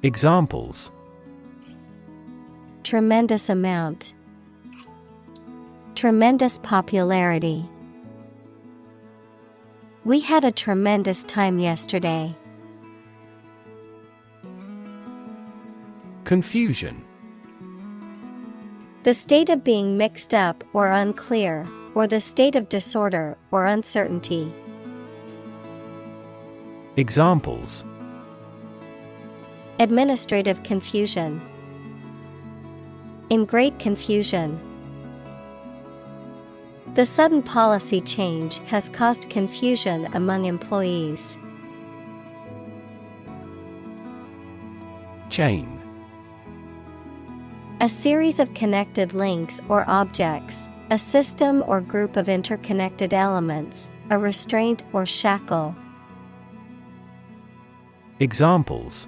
Examples: Tremendous amount. Tremendous popularity. We had a tremendous time yesterday. Confusion. The state of being mixed up or unclear, or the state of disorder or uncertainty. Examples: Administrative confusion. In great confusion. The sudden policy change has caused confusion among employees. A A series of connected links or objects, a system or group of interconnected elements, a restraint or shackle. Examples: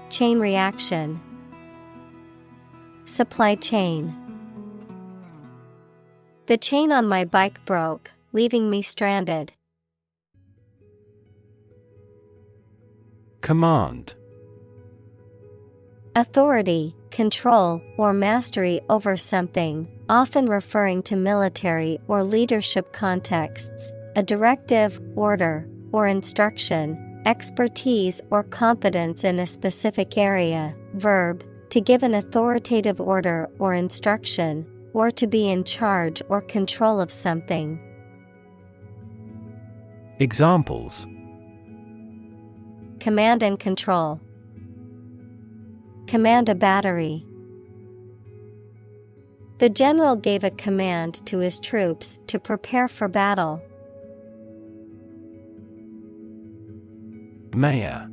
Chain reaction. Supply chain. The chain on my bike broke, leaving me stranded. Command. Authority, control, or mastery over something, often referring to military or leadership contexts, a directive, order, or instruction, expertise or competence in a specific area. Verb, to give an authoritative order or instruction, or to be in charge or control of something. Examples: Command and control. Command a battery. The general gave a command to his troops to prepare for battle. Mayor.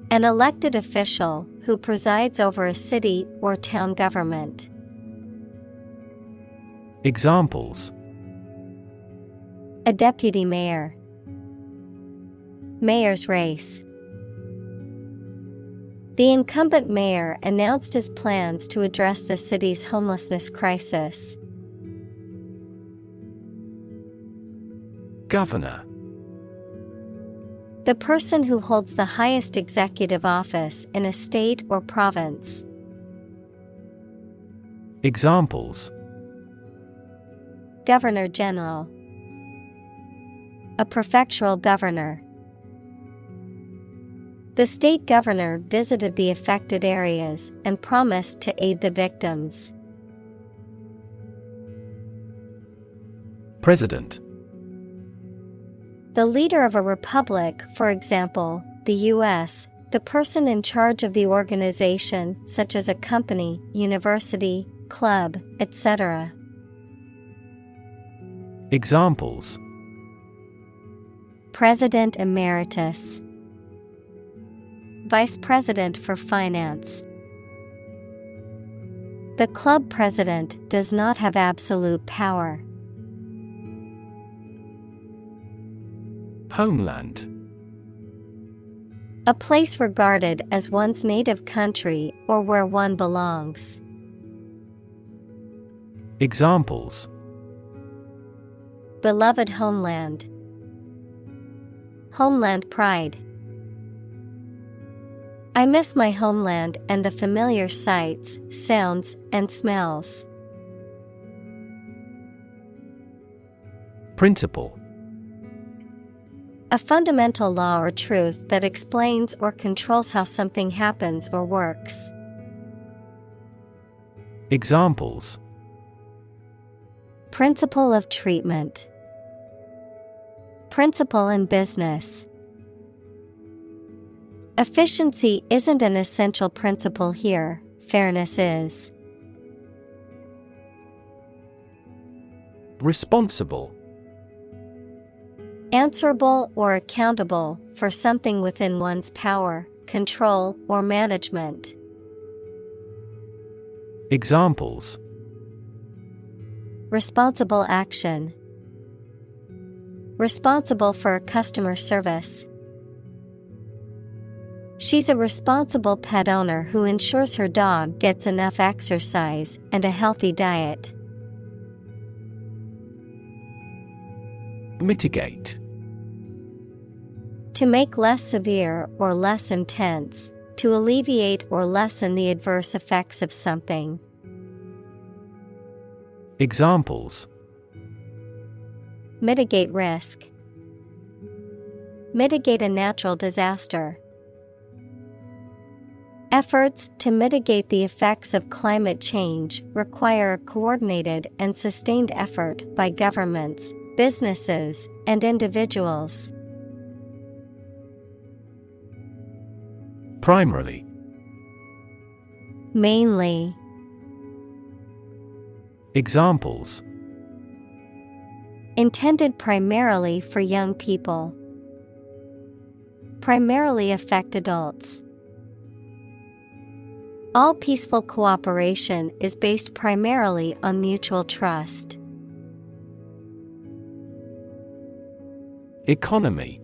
An elected official who presides over a city or town government. Examples: A deputy mayor. Mayor's race. The incumbent mayor announced his plans to address the city's homelessness crisis. Governor. The person who holds the highest executive office in a state or province. Examples: Governor General. A prefectural governor. The state governor visited the affected areas and promised to aid the victims. President. The leader of a republic, for example, the U.S., the person in charge of the organization, such as a company, university, club, etc. Examples: President Emeritus. Vice President for Finance. The club president does not have absolute power. Homeland. A place regarded as one's native country or where one belongs. Examples: Beloved homeland. Homeland pride. I miss my homeland and the familiar sights, sounds, and smells. Principle. A fundamental law or truth that explains or controls how something happens or works. Examples: Principle of treatment. Principle in business. Efficiency isn't an essential principle here, fairness is. Responsible. Answerable or accountable for something within one's power, control, or management. Examples: Responsible action. Responsible for customer service. She's a responsible pet owner who ensures her dog gets enough exercise and a healthy diet. Mitigate. To make less severe or less intense, to alleviate or lessen the adverse effects of something. Examples: Mitigate risk. Mitigate a natural disaster. Efforts to mitigate the effects of climate change require a coordinated and sustained effort by governments, businesses, and individuals. Primarily. Mainly. Examples: Intended primarily for young people. Primarily affect adults. All peaceful cooperation is based primarily on mutual trust. Economy.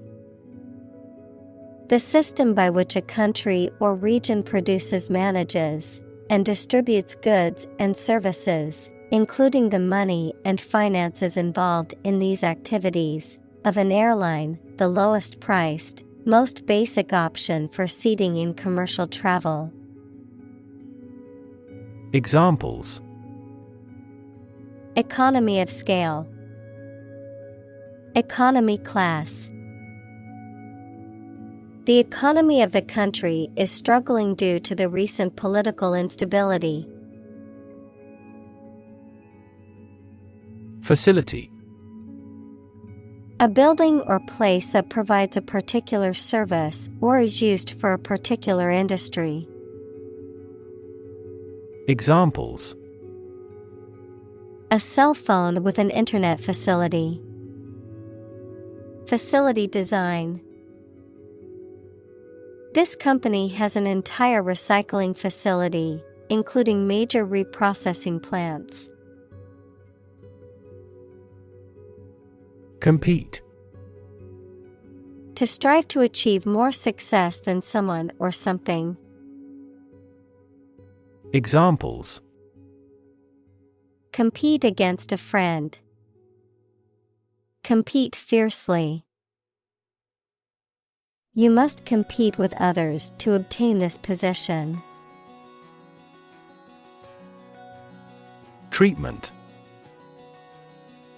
The system by which a country or region produces, manages, and distributes goods and services, including the money and finances involved in these activities, of an airline, the lowest priced, most basic option for seating in commercial travel. Examples: Economy of scale, economy class. The economy of the country is struggling due to the recent political instability. Facility. A building or place that provides a particular service or is used for a particular industry. Examples: A cell phone with an internet facility. Facility design. This company has an entire recycling facility, including major reprocessing plants. Compete. To strive to achieve more success than someone or something. Examples: Compete against a friend. Compete fiercely. You must compete with others to obtain this position. Treatment.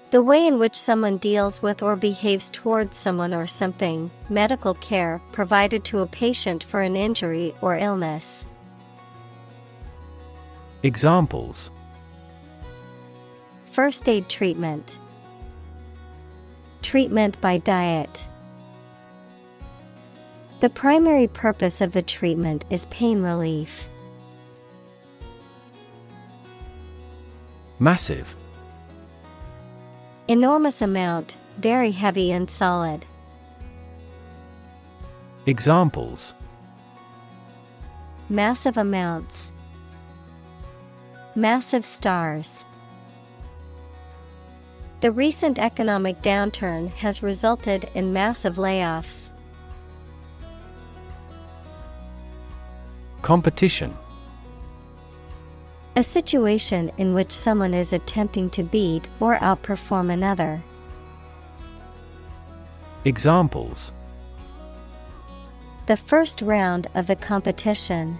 The way in which someone deals with or behaves towards someone or something, medical care provided to a patient for an injury or illness. Examples: First aid treatment. Treatment by diet. The primary purpose of the treatment is pain relief. Massive. Enormous amount, very heavy and solid. Examples: Massive amounts. Massive stars. The recent economic downturn has resulted in massive layoffs. Competition. A situation in which someone is attempting to beat or outperform another. Examples: The first round of the competition.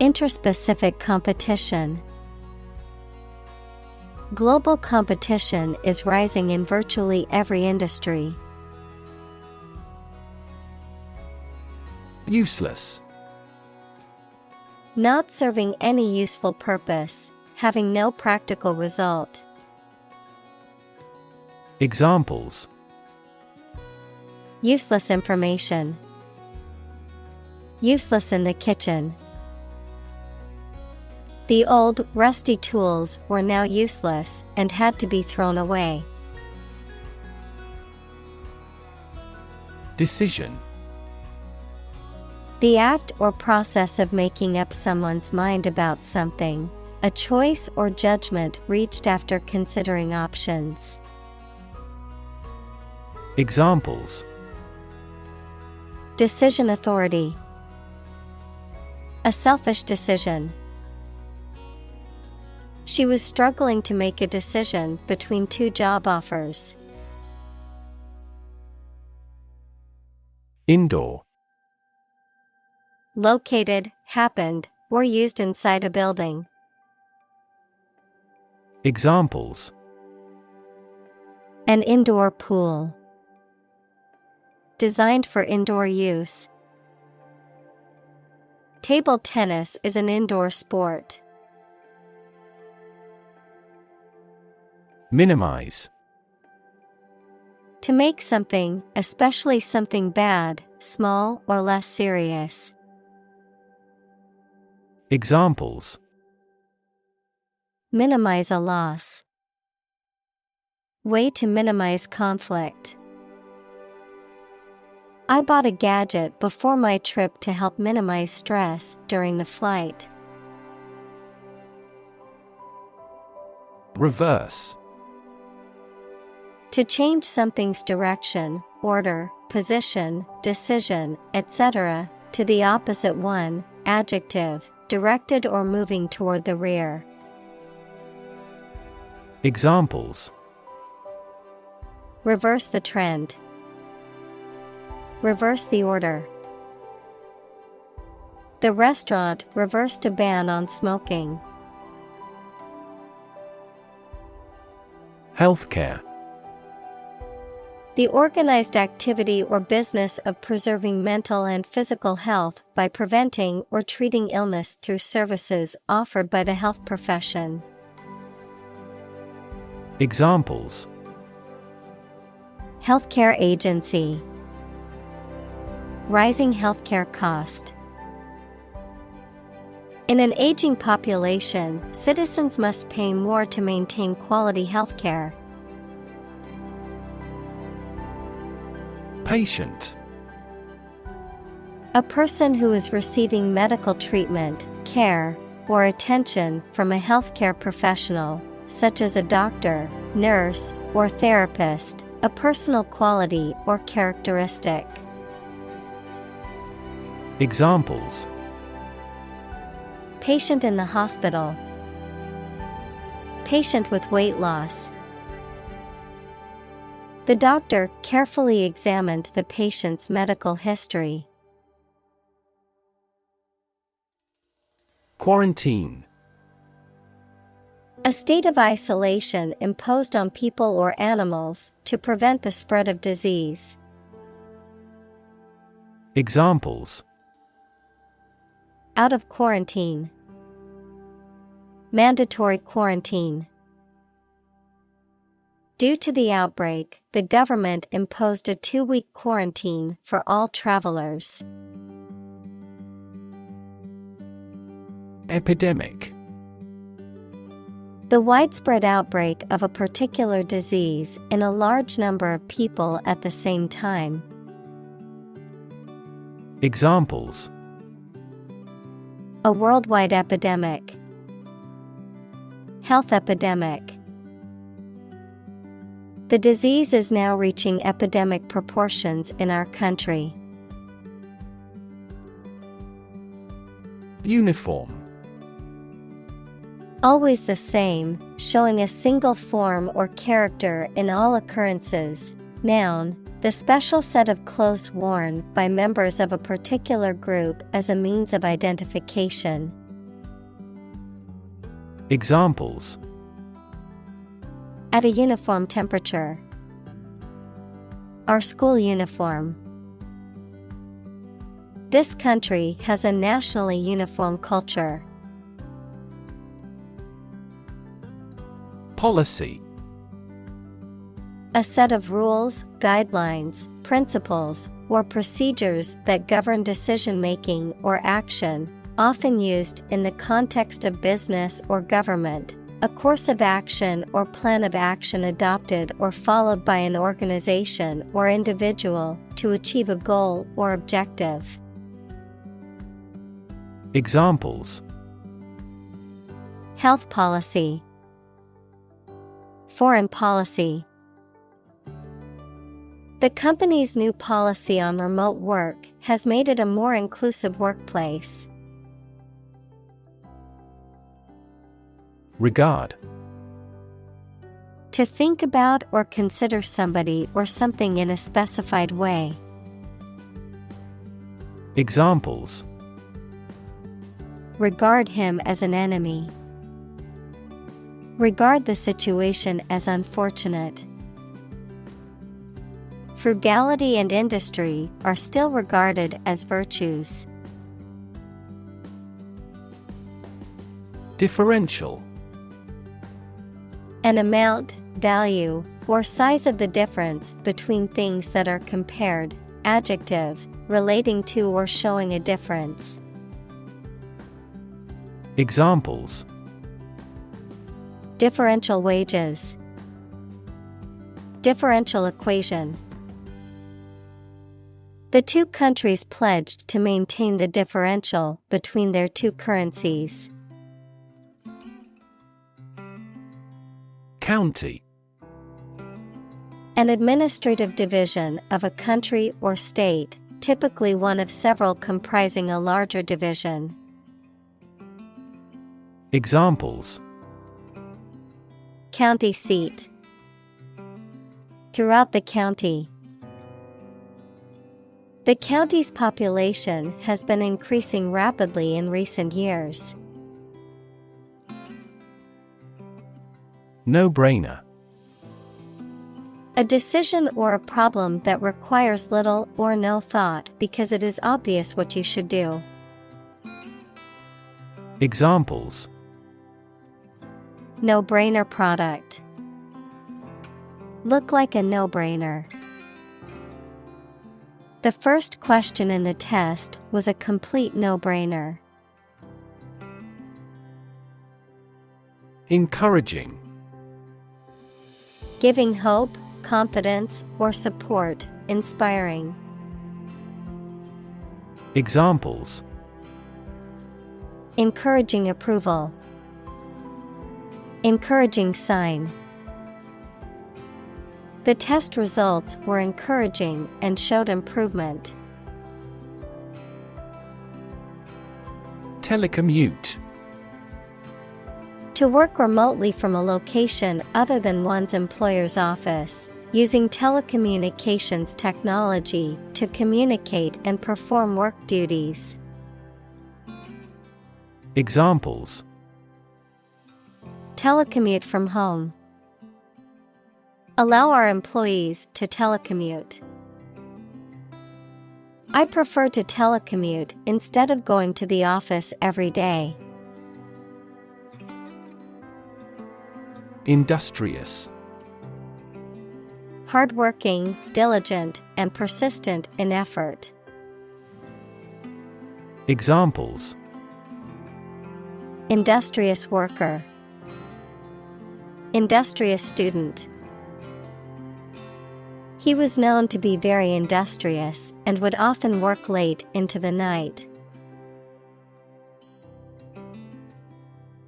Interspecific competition. Global competition is rising in virtually every industry. Useless. Not serving any useful purpose, having no practical result. Examples: Useless information. Useless in the kitchen. The old, rusty tools were now useless and had to be thrown away. Decision. The act or process of making up someone's mind about something, a choice or judgment reached after considering options. Examples: Decision authority. A selfish decision. She was struggling to make a decision between two job offers. Indoor. Located, happened, or used inside a building. Examples: An indoor pool. Designed for indoor use. Table tennis is an indoor sport. Minimize. To make something, especially something bad, small or less serious. Examples: Minimize a loss. Way to minimize conflict. I bought a gadget before my trip to help minimize stress during the flight. Reverse. To change something's direction, order, position, decision, etc., to the opposite one, adjective, directed or moving toward the rear. Examples: Reverse the trend. Reverse the order. The restaurant reversed a ban on smoking. Healthcare. The organized activity or business of preserving mental and physical health by preventing or treating illness through services offered by the health profession. Examples: Healthcare agency. Rising healthcare cost. In an aging population, citizens must pay more to maintain quality healthcare. Patient. A person who is receiving medical treatment, care, or attention from a healthcare professional, such as a doctor, nurse, or therapist, a personal quality or characteristic. Examples: Patient in the hospital. Patient with weight loss. The doctor carefully examined the patient's medical history. Quarantine. A state of isolation imposed on people or animals to prevent the spread of disease. Examples: Out of quarantine. Mandatory quarantine. Due to the outbreak, the government imposed a 2-week quarantine for all travelers. Epidemic. The widespread outbreak of a particular disease in a large number of people at the same time. Examples: A worldwide epidemic. Health epidemic. The disease is now reaching epidemic proportions in our country. Uniform. Always the same, showing a single form or character in all occurrences. Noun, the special set of clothes worn by members of a particular group as a means of identification. Examples: At a uniform temperature. Our school uniform. This country has a nationally uniform culture. Policy. A set of rules, guidelines, principles, or procedures that govern decision-making or action, often used in the context of business or government. A course of action or plan of action adopted or followed by an organization or individual to achieve a goal or objective. Examples: Health policy. Foreign policy. The company's new policy on remote work has made it a more inclusive workplace. Regard. To think about or consider somebody or something in a specified way. Examples: Regard him as an enemy. Regard the situation as unfortunate. Frugality and industry are still regarded as virtues. Differential. An amount, value, or size of the difference between things that are compared. Adjective, relating to or showing a difference. Examples: Differential wages. The two countries pledged to maintain the differential between their two currencies. County. An administrative division of a country or state, typically one of several comprising a larger division. Examples: County seat. Throughout the county. The county's population has been increasing rapidly in recent years. No-brainer. A decision or a problem that requires little or no thought because it is obvious what you should do. Examples: No-brainer product. Look like a no-brainer. The first question in the test was a complete no-brainer. Encouraging. Giving hope, confidence, or support, inspiring. Examples: Encouraging approval. Encouraging sign. The test results were encouraging and showed improvement. Telecommute. To work remotely from a location other than one's employer's office, using telecommunications technology to communicate and perform work duties. Examples: Telecommute from home. Allow our employees to telecommute. I prefer to telecommute instead of going to the office every day. Industrious. Hardworking, diligent, and persistent in effort. Examples: Industrious worker. Industrious student. He was known to be very industrious and would often work late into the night.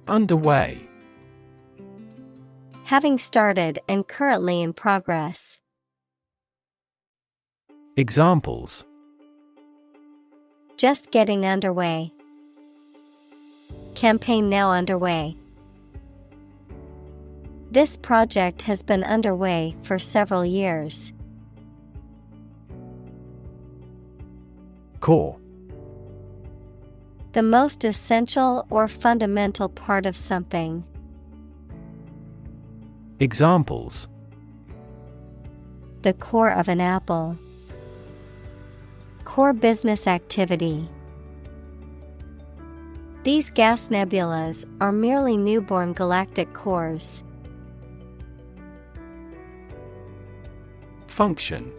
Underway. Having started and currently in progress. Examples: Just getting underway. Campaign now underway. This project has been underway for several years. Core. The most essential or fundamental part of something. Examples: The core of an apple. Core business activity. These gas nebulas are merely newborn galactic cores. Function.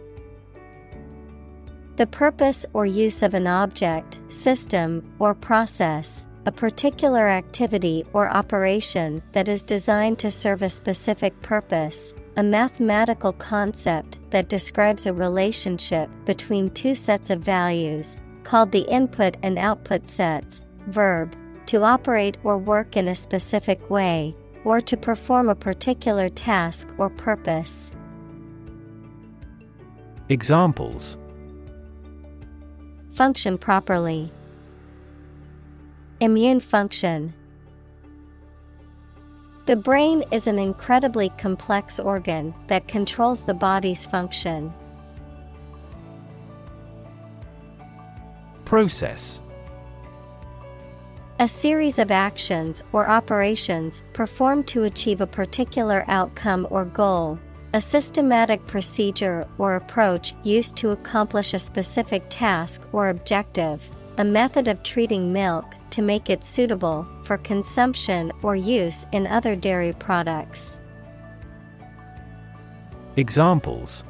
The purpose or use of an object, system, or process, a particular activity or operation that is designed to serve a specific purpose, a mathematical concept that describes a relationship between two sets of values, called the input and output sets. Verb, to operate or work in a specific way, or to perform a particular task or purpose. Examples: Function properly. Immune function. The brain is an incredibly complex organ that controls the body's function. Process. A series of actions or operations performed to achieve a particular outcome or goal. A systematic procedure or approach used to accomplish a specific task or objective. A method of treating milk to make it suitable for consumption or use in other dairy products. Examples: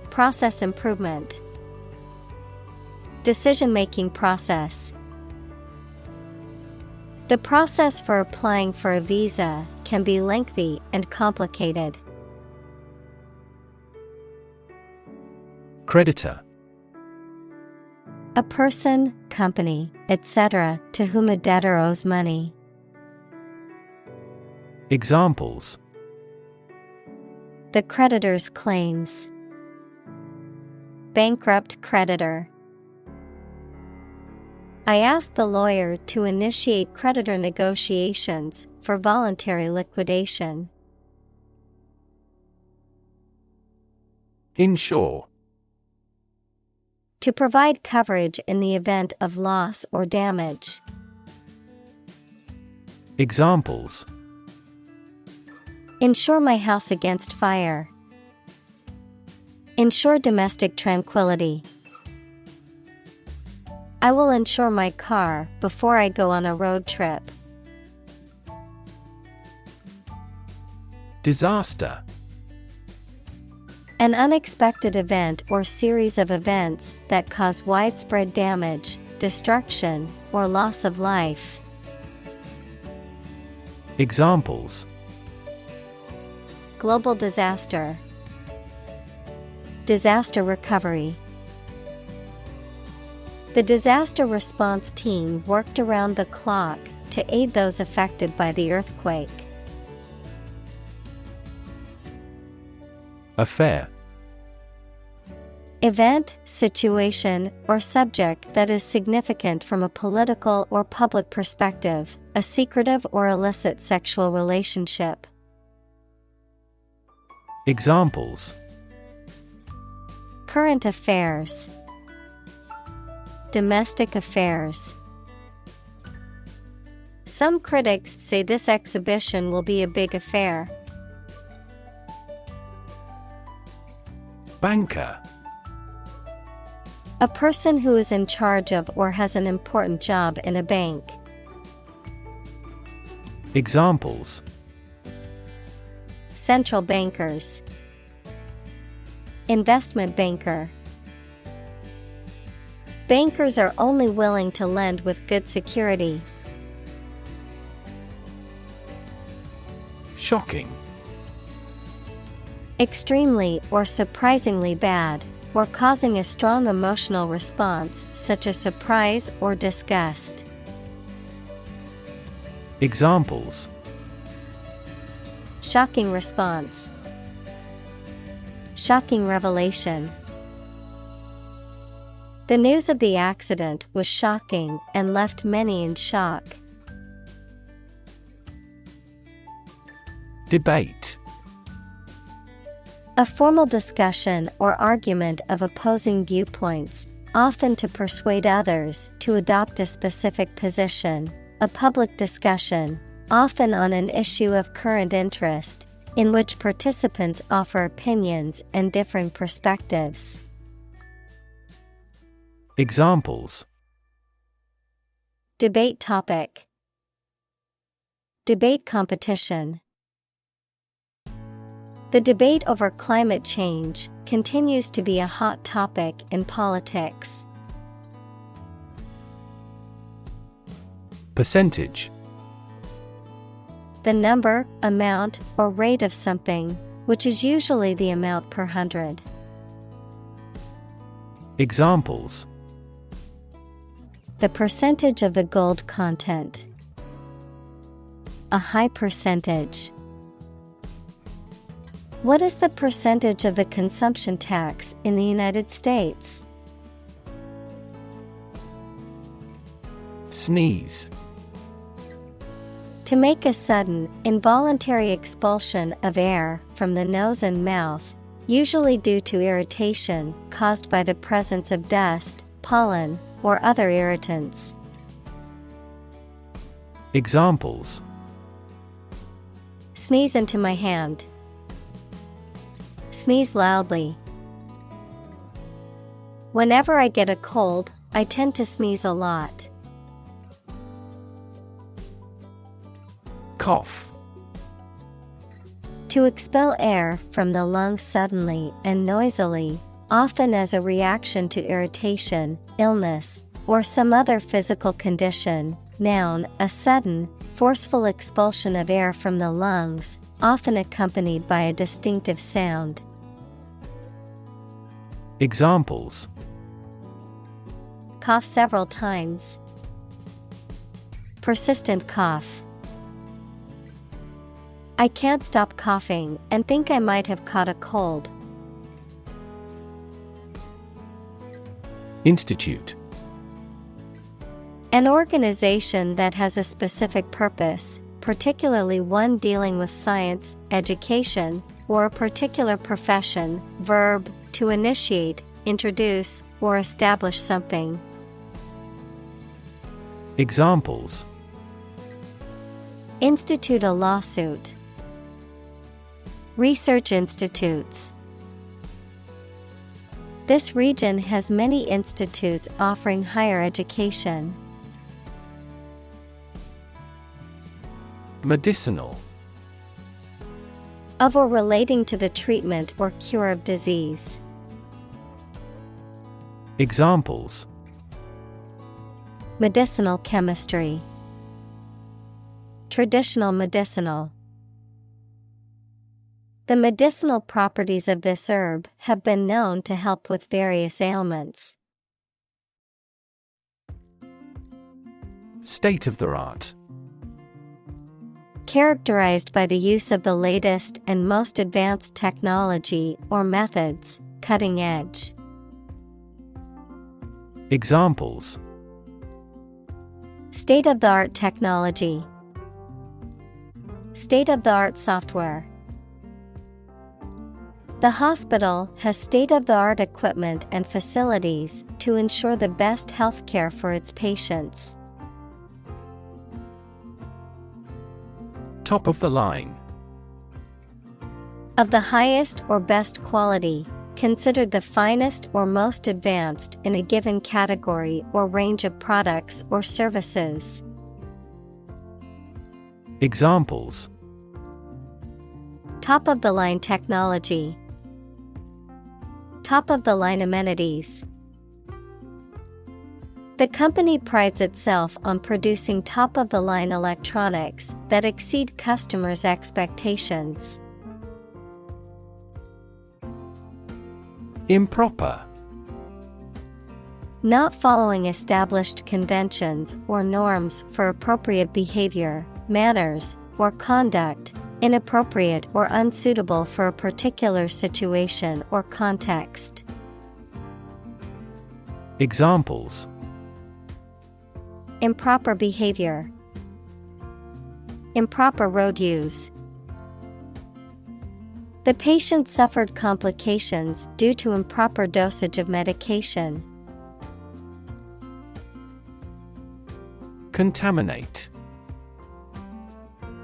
Process improvement. Decision-making process. The process for applying for a visa can be lengthy and complicated. Creditor. A person, company, etc., to whom a debtor owes money. Examples: The creditor's claims. Bankrupt creditor. I asked the lawyer to initiate creditor negotiations for voluntary liquidation. Insure. To provide coverage in the event of loss or damage. Examples: Insure my house against fire. Ensure domestic tranquility. I will insure my car before I go on a road trip. Disaster. An unexpected event or series of events that cause widespread damage, destruction, or loss of life. Examples: Global disaster. Disaster recovery. The disaster response team worked around the clock to aid those affected by the earthquake. Affair. Event, situation, or subject that is significant from a political or public perspective, a secretive or illicit sexual relationship. Examples: Current affairs. Domestic affairs. Some critics say this exhibition will be a big affair. Banker. A person who is in charge of or has an important job in a bank. Examples: Central bankers. Investment banker. Bankers are only willing to lend with good security. Shocking. Extremely or surprisingly bad, or causing a strong emotional response such as surprise or disgust. Examples: Shocking response. Shocking revelation. The news of the accident was shocking and left many in shock. Debate. A formal discussion or argument of opposing viewpoints, often to persuade others to adopt a specific position, a public discussion, often on an issue of current interest, in which participants offer opinions and differing perspectives. Examples: Debate topic. Debate competition. The debate over climate change continues to be a hot topic in politics. Percentage. The number, amount, or rate of something, which is usually the amount per 100. Examples: The percentage of the gold content. A high percentage. What is the percentage of the consumption tax in the United States? Sneeze. To make a sudden, involuntary expulsion of air from the nose and mouth, usually due to irritation caused by the presence of dust, pollen, or other irritants. Examples: Sneeze into my hand. Sneeze loudly. Whenever I get a cold, I tend to sneeze a lot. Cough. To expel air from the lungs suddenly and noisily, often as a reaction to irritation, illness, or some other physical condition. Noun, a sudden, forceful expulsion of air from the lungs, often accompanied by a distinctive sound. Examples: Cough several times. Persistent cough. I can't stop coughing and think I might have caught a cold. Institute. An organization that has a specific purpose, particularly one dealing with science, education, or a particular profession. Verb, to initiate, introduce, or establish something. Examples: Institute a lawsuit. Research institutes. This region has many institutes offering higher education. Medicinal. Of or relating to the treatment or cure of disease. Examples: Medicinal chemistry. Traditional medicinal. The medicinal properties of this herb have been known to help with various ailments. State of the art. Characterized by the use of the latest and most advanced technology or methods, cutting edge. Examples: State-of-the-art technology. State-of-the-art software. The hospital has state-of-the-art equipment and facilities to ensure the best health care for its patients. Top of the line. Of the highest or best quality, considered the finest or most advanced in a given category or range of products or services. Examples: Top-of-the-line technology. Top-of-the-line amenities. The company prides itself on producing top-of-the-line electronics that exceed customers' expectations. Improper. Not following established conventions or norms for appropriate behavior, manners, or conduct, inappropriate or unsuitable for a particular situation or context. Examples: Improper behavior. Improper road use. The patient suffered complications due to improper dosage of medication. Contaminate.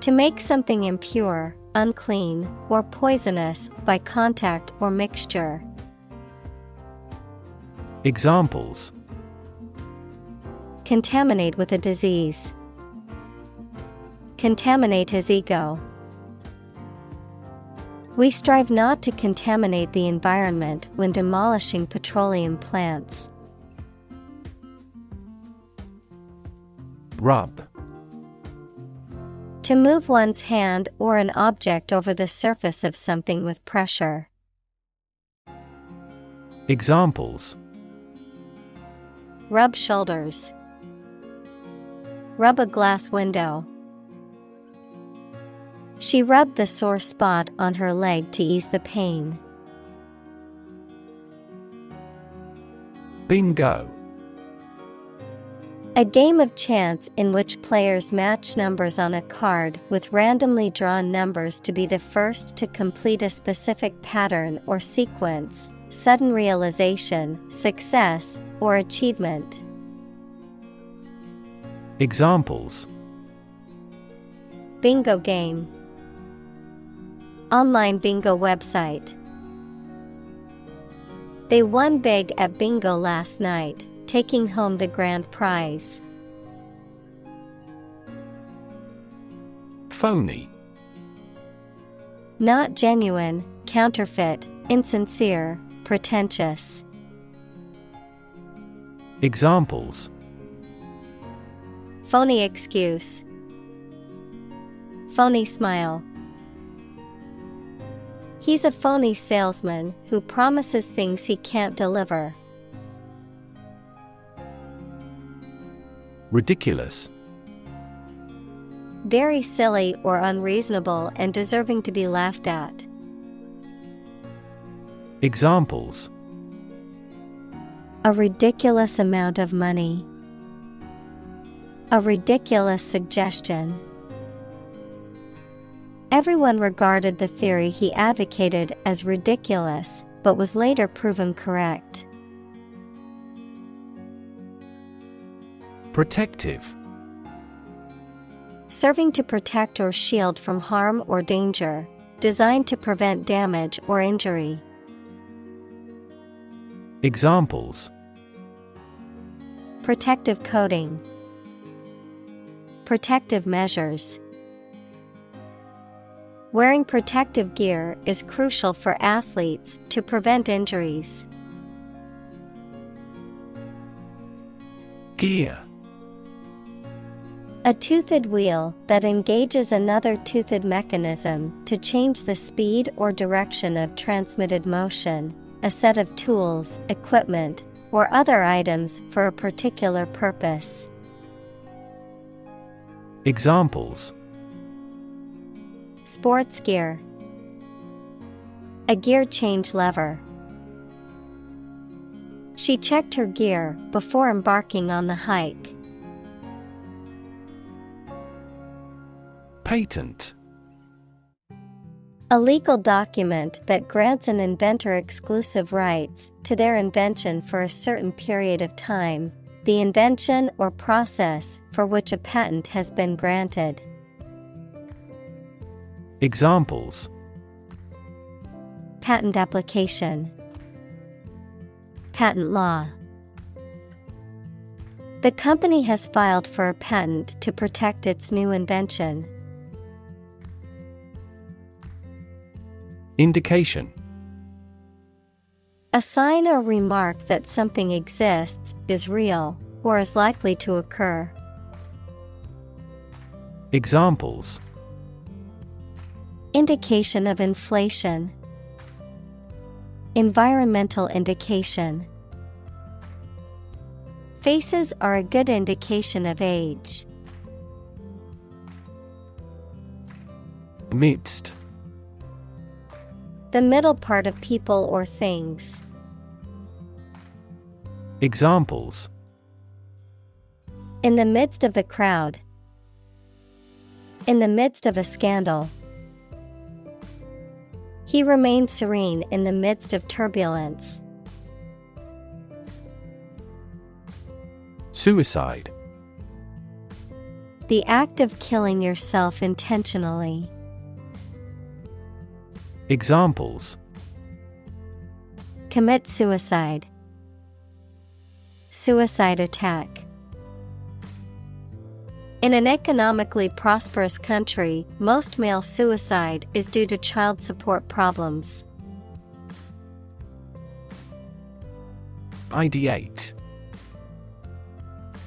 To make something impure, unclean, or poisonous by contact or mixture. Examples: Contaminate with a disease. Contaminate his ego. We strive not to contaminate the environment when demolishing petroleum plants. Rub. To move one's hand or an object over the surface of something with pressure. Examples: Rub shoulders. Rub a glass window. She rubbed the sore spot on her leg to ease the pain. Bingo. A game of chance in which players match numbers on a card with randomly drawn numbers to be the first to complete a specific pattern or sequence, sudden realization, success, or achievement. Examples: Bingo game. Online bingo website. They won big at bingo last night, taking home the grand prize. Phony. Not genuine, counterfeit, insincere, pretentious. Examples: Phony excuse. Phony smile. He's a phony salesman who promises things he can't deliver. Ridiculous. Very silly or unreasonable and deserving to be laughed at. Examples: A ridiculous amount of money. A ridiculous suggestion. Everyone regarded the theory he advocated as ridiculous, but was later proven correct. Protective. Serving to protect or shield from harm or danger, designed to prevent damage or injury. Examples: Protective coating. Protective measures. Wearing protective gear is crucial for athletes to prevent injuries. Gear. A toothed wheel that engages another toothed mechanism to change the speed or direction of transmitted motion, a set of tools, equipment, or other items for a particular purpose. Examples: Sports gear. A gear change lever. She checked her gear before embarking on the hike. Patent. A legal document that grants an inventor exclusive rights to their invention for a certain period of time, the invention or process for which a patent has been granted. Examples: Patent application. Patent law. The company has filed for a patent to protect its new invention. Indication. A sign or remark that something exists, is real, or is likely to occur. Examples: Indication of inflation. Environmental indication. Faces are a good indication of age. Midst. The middle part of people or things. Examples: In the midst of the crowd. In the midst of a scandal. He remained serene in the midst of turbulence. Suicide. The act of killing yourself intentionally. Examples: Commit suicide. Suicide attack. In an economically prosperous country, most male suicide is due to child support problems. Ideate.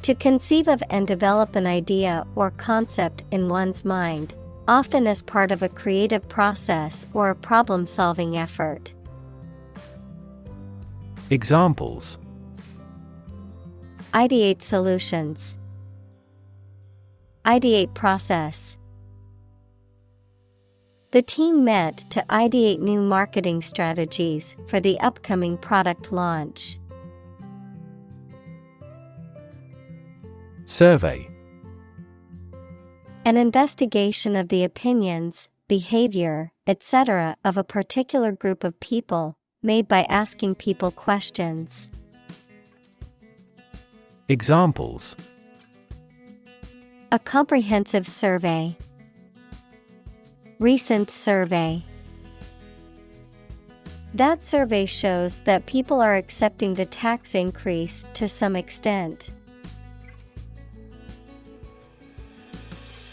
To conceive of and develop an idea or concept in one's mind, often as part of a creative process or a problem-solving effort. Examples: Ideate solutions. Ideate process. The team met to ideate new marketing strategies for the upcoming product launch. Survey. An investigation of the opinions, behavior, etc. of a particular group of people, made by asking people questions. Examples: A comprehensive survey. Recent survey. That survey shows that people are accepting the tax increase to some extent.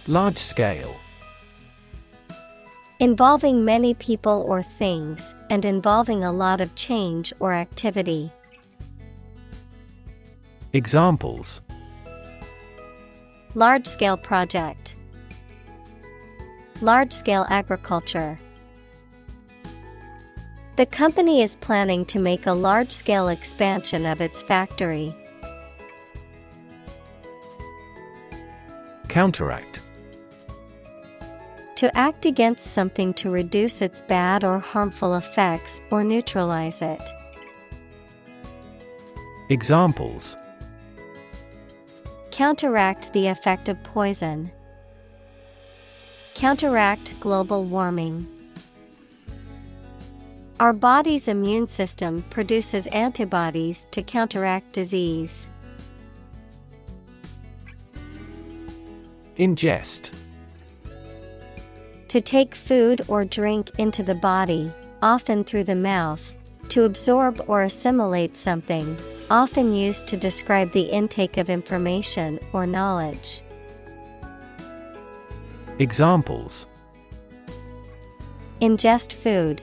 Large scale. Involving many people or things, and involving a lot of change or activity. Examples: Large-scale project. Large-scale agriculture. The company is planning to make a large-scale expansion of its factory. Counteract. To act against something to reduce its bad or harmful effects or neutralize it. Examples: counteract the effect of poison. Counteract global warming. Our body's immune system produces antibodies to counteract disease. Ingest. To take food or drink into the body, often through the mouth, to absorb or assimilate something, often used to describe the intake of information or knowledge. Examples: ingest food.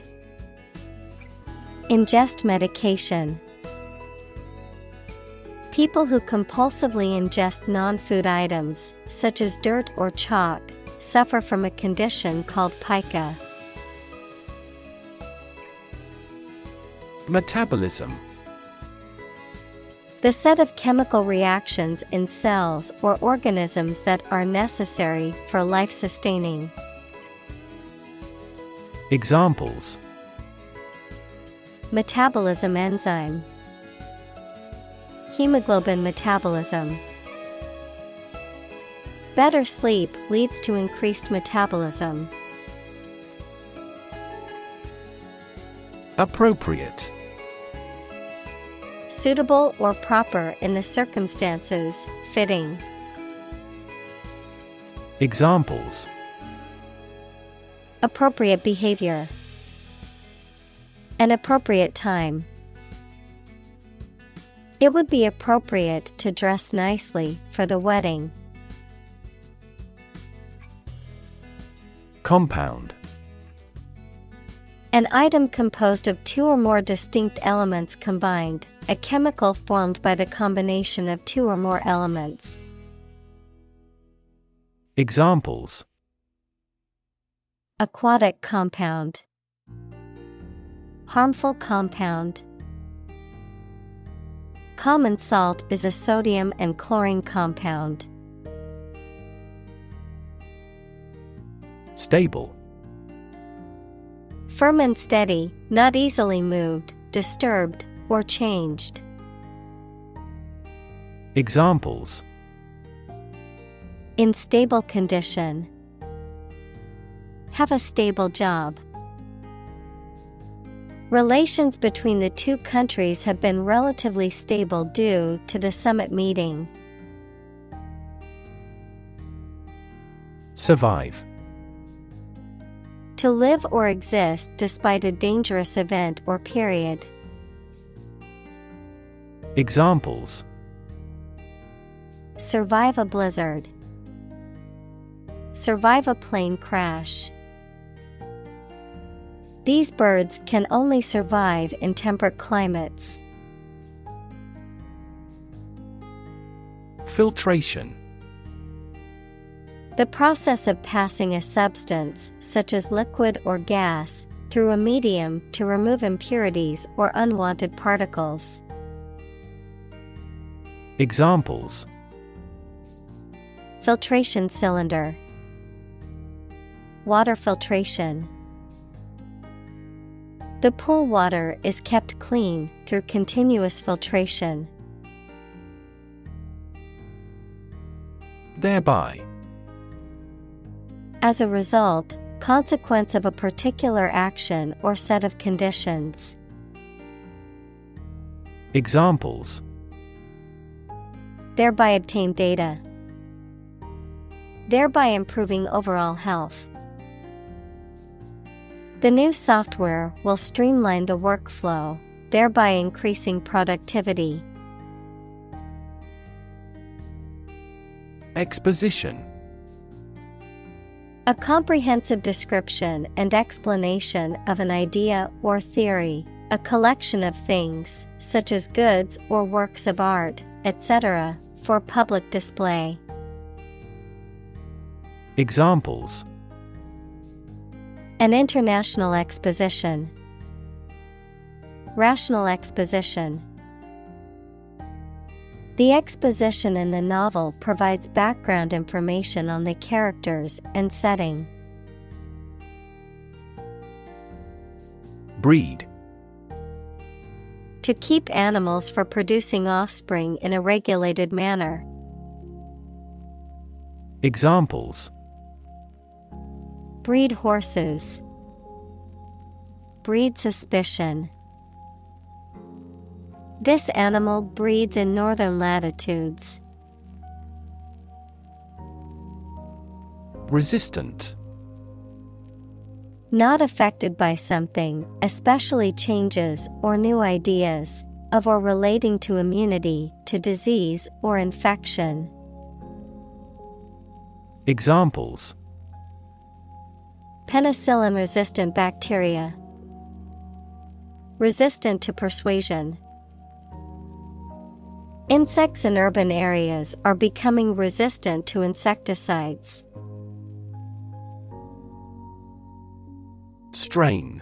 Ingest medication. People who compulsively ingest non-food items, such as dirt or chalk, suffer from a condition called pica. Metabolism. The set of chemical reactions in cells or organisms that are necessary for life sustaining. Examples: metabolism enzyme. Hemoglobin metabolism. Better sleep leads to increased metabolism. Appropriate. Suitable or proper in the circumstances, fitting. Examples: appropriate behavior. An appropriate time. It would be appropriate to dress nicely for the wedding. Compound. An item composed of two or more distinct elements combined, a chemical formed by the combination of two or more elements. Examples: aquatic compound. Harmful compound. Common salt is a sodium and chlorine compound. Stable. Firm and steady, not easily moved, disturbed, or changed. Examples: in stable condition. Have a stable job. Relations between the two countries have been relatively stable due to the summit meeting. Survive. To live or exist despite a dangerous event or period. Examples: survive a blizzard. Survive a plane crash. These birds can only survive in temperate climates. Filtration. The process of passing a substance, such as liquid or gas, through a medium to remove impurities or unwanted particles. Examples: filtration cylinder. Water filtration. The pool water is kept clean through continuous filtration. Thereby. As a result, consequence of a particular action or set of conditions. Examples: thereby obtain data. Thereby improving overall health. The new software will streamline the workflow, thereby increasing productivity. Exposition. A comprehensive description and explanation of an idea or theory, a collection of things, such as goods or works of art, etc., for public display. Examples: an international exposition. Rational exposition. The exposition in the novel provides background information on the characters and setting. Breed. To keep animals for producing offspring in a regulated manner. Examples: Breed horses. Breed suspicion. This animal breeds in northern latitudes. Resistant. Not affected by something, especially changes or new ideas, of or relating to immunity, to disease or infection. Examples: Penicillin-resistant bacteria. Resistant to persuasion. Insects in urban areas are becoming resistant to insecticides. Strain.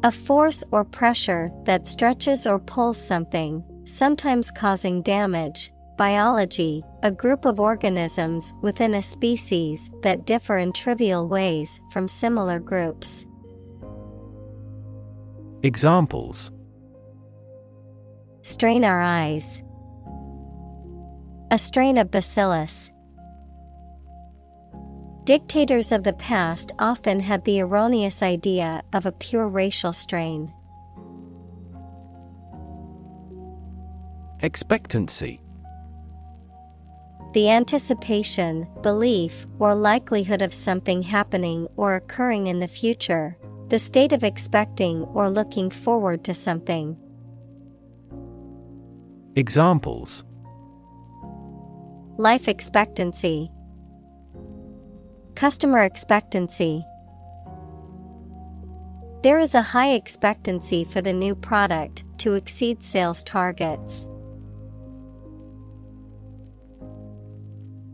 A force or pressure that stretches or pulls something, sometimes causing damage. Biology, a group of organisms within a species that differ in trivial ways from similar groups. Examples: Strain our eyes. A strain of bacillus. Dictators of the past often had the erroneous idea of a pure racial strain. Expectancy. The anticipation, belief, or likelihood of something happening or occurring in the future. The state of expecting or looking forward to something. Examples: Life expectancy. Customer expectancy. There is a high expectancy for the new product to exceed sales targets.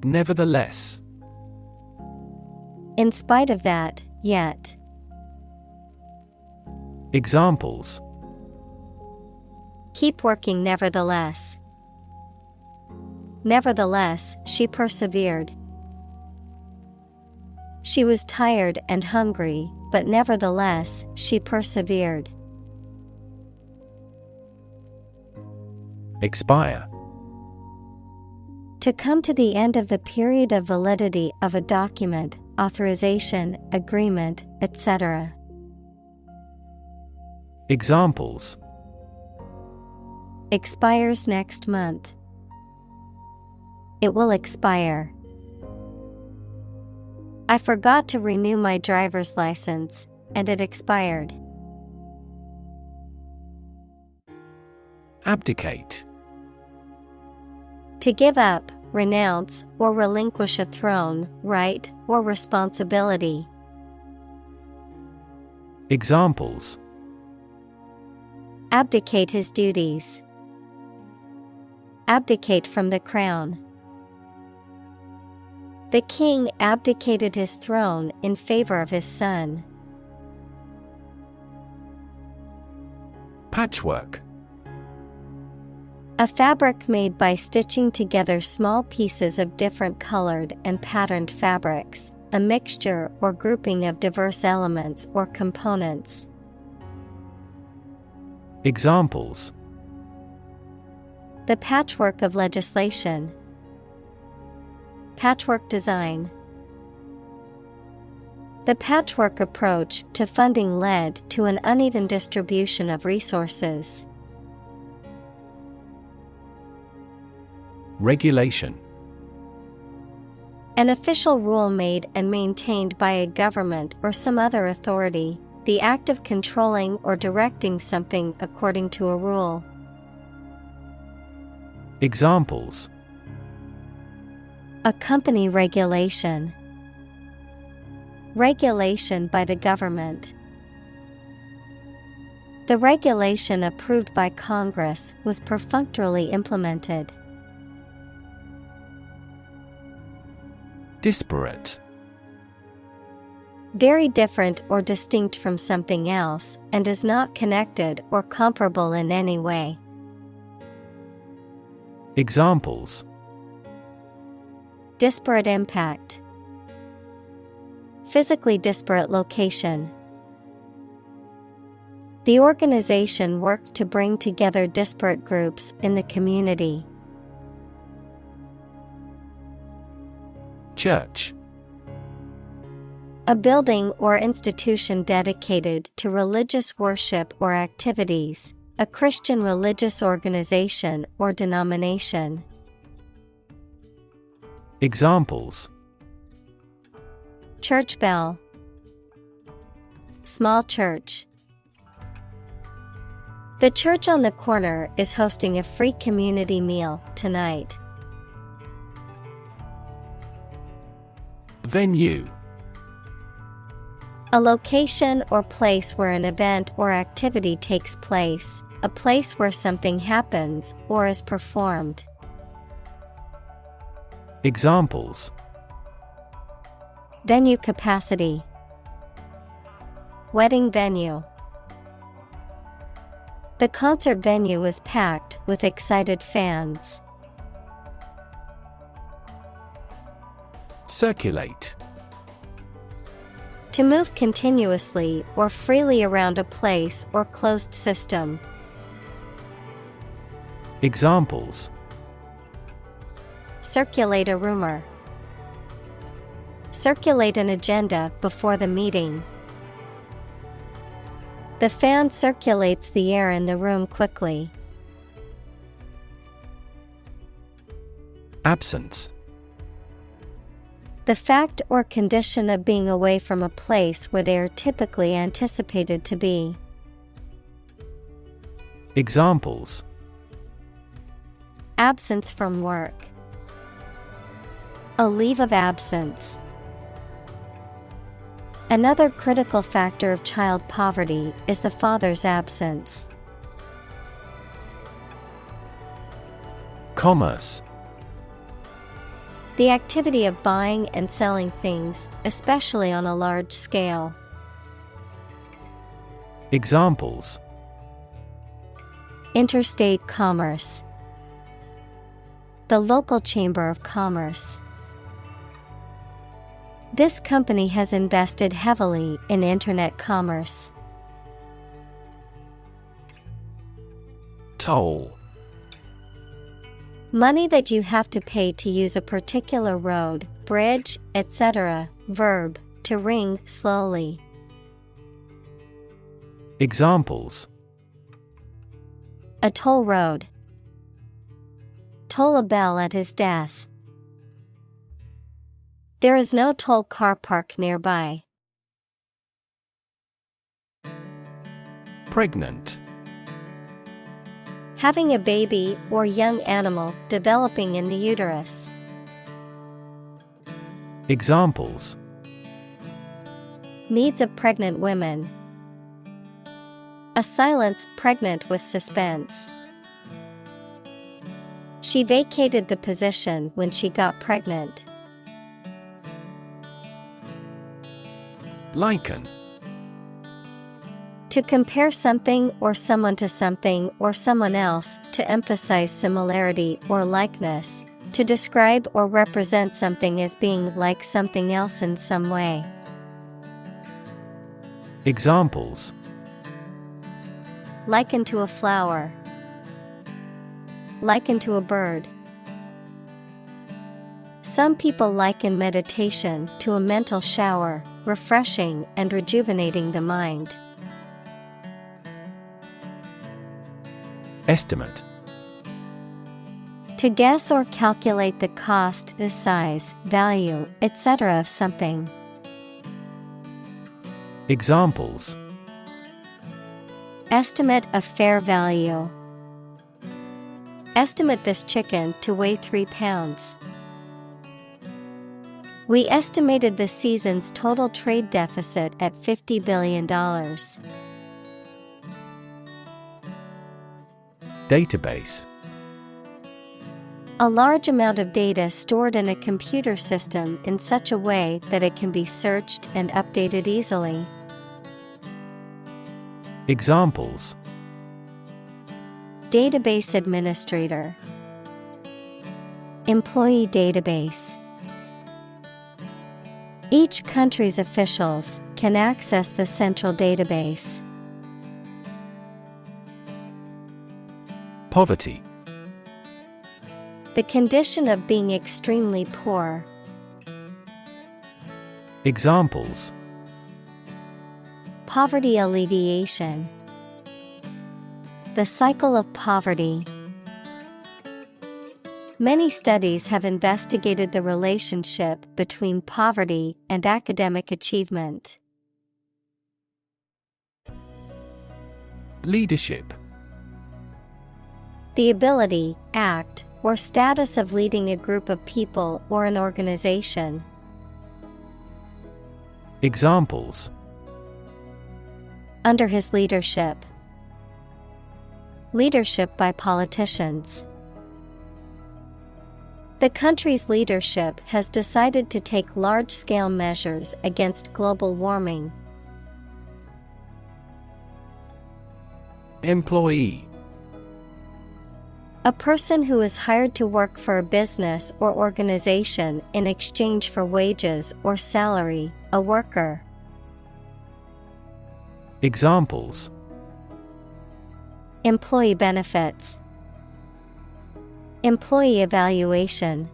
Nevertheless. In spite of that, yet. Examples: Keep working nevertheless. Nevertheless, she persevered. She was tired and hungry, but nevertheless, she persevered. Expire. To come to the end of the period of validity of a document, authorization, agreement, etc. Examples: Expires next month. It will expire. I forgot to renew my driver's license, and it expired. Abdicate. To give up, renounce, or relinquish a throne, right, or responsibility. Examples: Abdicate his duties. Abdicate from the crown. The king abdicated his throne in favor of his son. Patchwork. A fabric made by stitching together small pieces of different colored and patterned fabrics, a mixture or grouping of diverse elements or components. Examples: The patchwork of legislation. Patchwork design. The patchwork approach to funding led to an uneven distribution of resources. Regulation. An official rule made and maintained by a government or some other authority, the act of controlling or directing something according to a rule. Examples: A company regulation. Regulation by the government. The regulation approved by Congress was perfunctorily implemented. Disparate. Very different or distinct from something else and is not connected or comparable in any way. Examples: Disparate impact. Physically disparate location. The organization worked to bring together disparate groups in the community. Church. A building or institution dedicated to religious worship or activities, a Christian religious organization or denomination. Examples: Church bell. Small church. The church on the corner is hosting a free community meal tonight. Venue. A location or place where an event or activity takes place, a place where something happens or is performed. Examples: Venue capacity. Wedding venue. The concert venue was packed with excited fans. Circulate. To move continuously or freely around a place or closed system. Examples: Circulate a rumor. Circulate an agenda before the meeting. The fan circulates the air in the room quickly. Absence. The fact or condition of being away from a place where they are typically anticipated to be. Examples: Absence from work. A leave of absence. Another critical factor of child poverty is the father's absence. Commerce. The activity of buying and selling things, especially on a large scale. Examples: Interstate commerce. The local chamber of commerce. This company has invested heavily in internet commerce. Toll. Money that you have to pay to use a particular road, bridge, etc. Verb, to ring slowly. Examples: A toll road. Toll a bell at his death. There is no toll car park nearby. Pregnant. Having a baby or young animal developing in the uterus. Examples: Needs of pregnant women. A silence pregnant with suspense. She vacated the position when she got pregnant. Liken. To compare something or someone to something or someone else, to emphasize similarity or likeness, to describe or represent something as being like something else in some way. Examples: Liken to a flower. Liken to a bird. Some people liken meditation to a mental shower, refreshing and rejuvenating the mind. Estimate. To guess or calculate the cost, the size, value, etc. of something. Examples: Estimate of fair value. Estimate this chicken to weigh 3 pounds. We estimated the season's total trade deficit at $50 billion. Database. A large amount of data stored in a computer system in such a way that it can be searched and updated easily. Examples: Database administrator, employee database. Each country's officials can access the central database. Poverty. The condition of being extremely poor. Examples: Poverty alleviation, the cycle of poverty. Many studies have investigated the relationship between poverty and academic achievement. Leadership. The ability, act, or status of leading a group of people or an organization. Examples: Under his leadership. Leadership by politicians. The country's leadership has decided to take large-scale measures against global warming. Employee. A person who is hired to work for a business or organization in exchange for wages or salary, a worker. Examples: Employee benefits. Employee evaluation.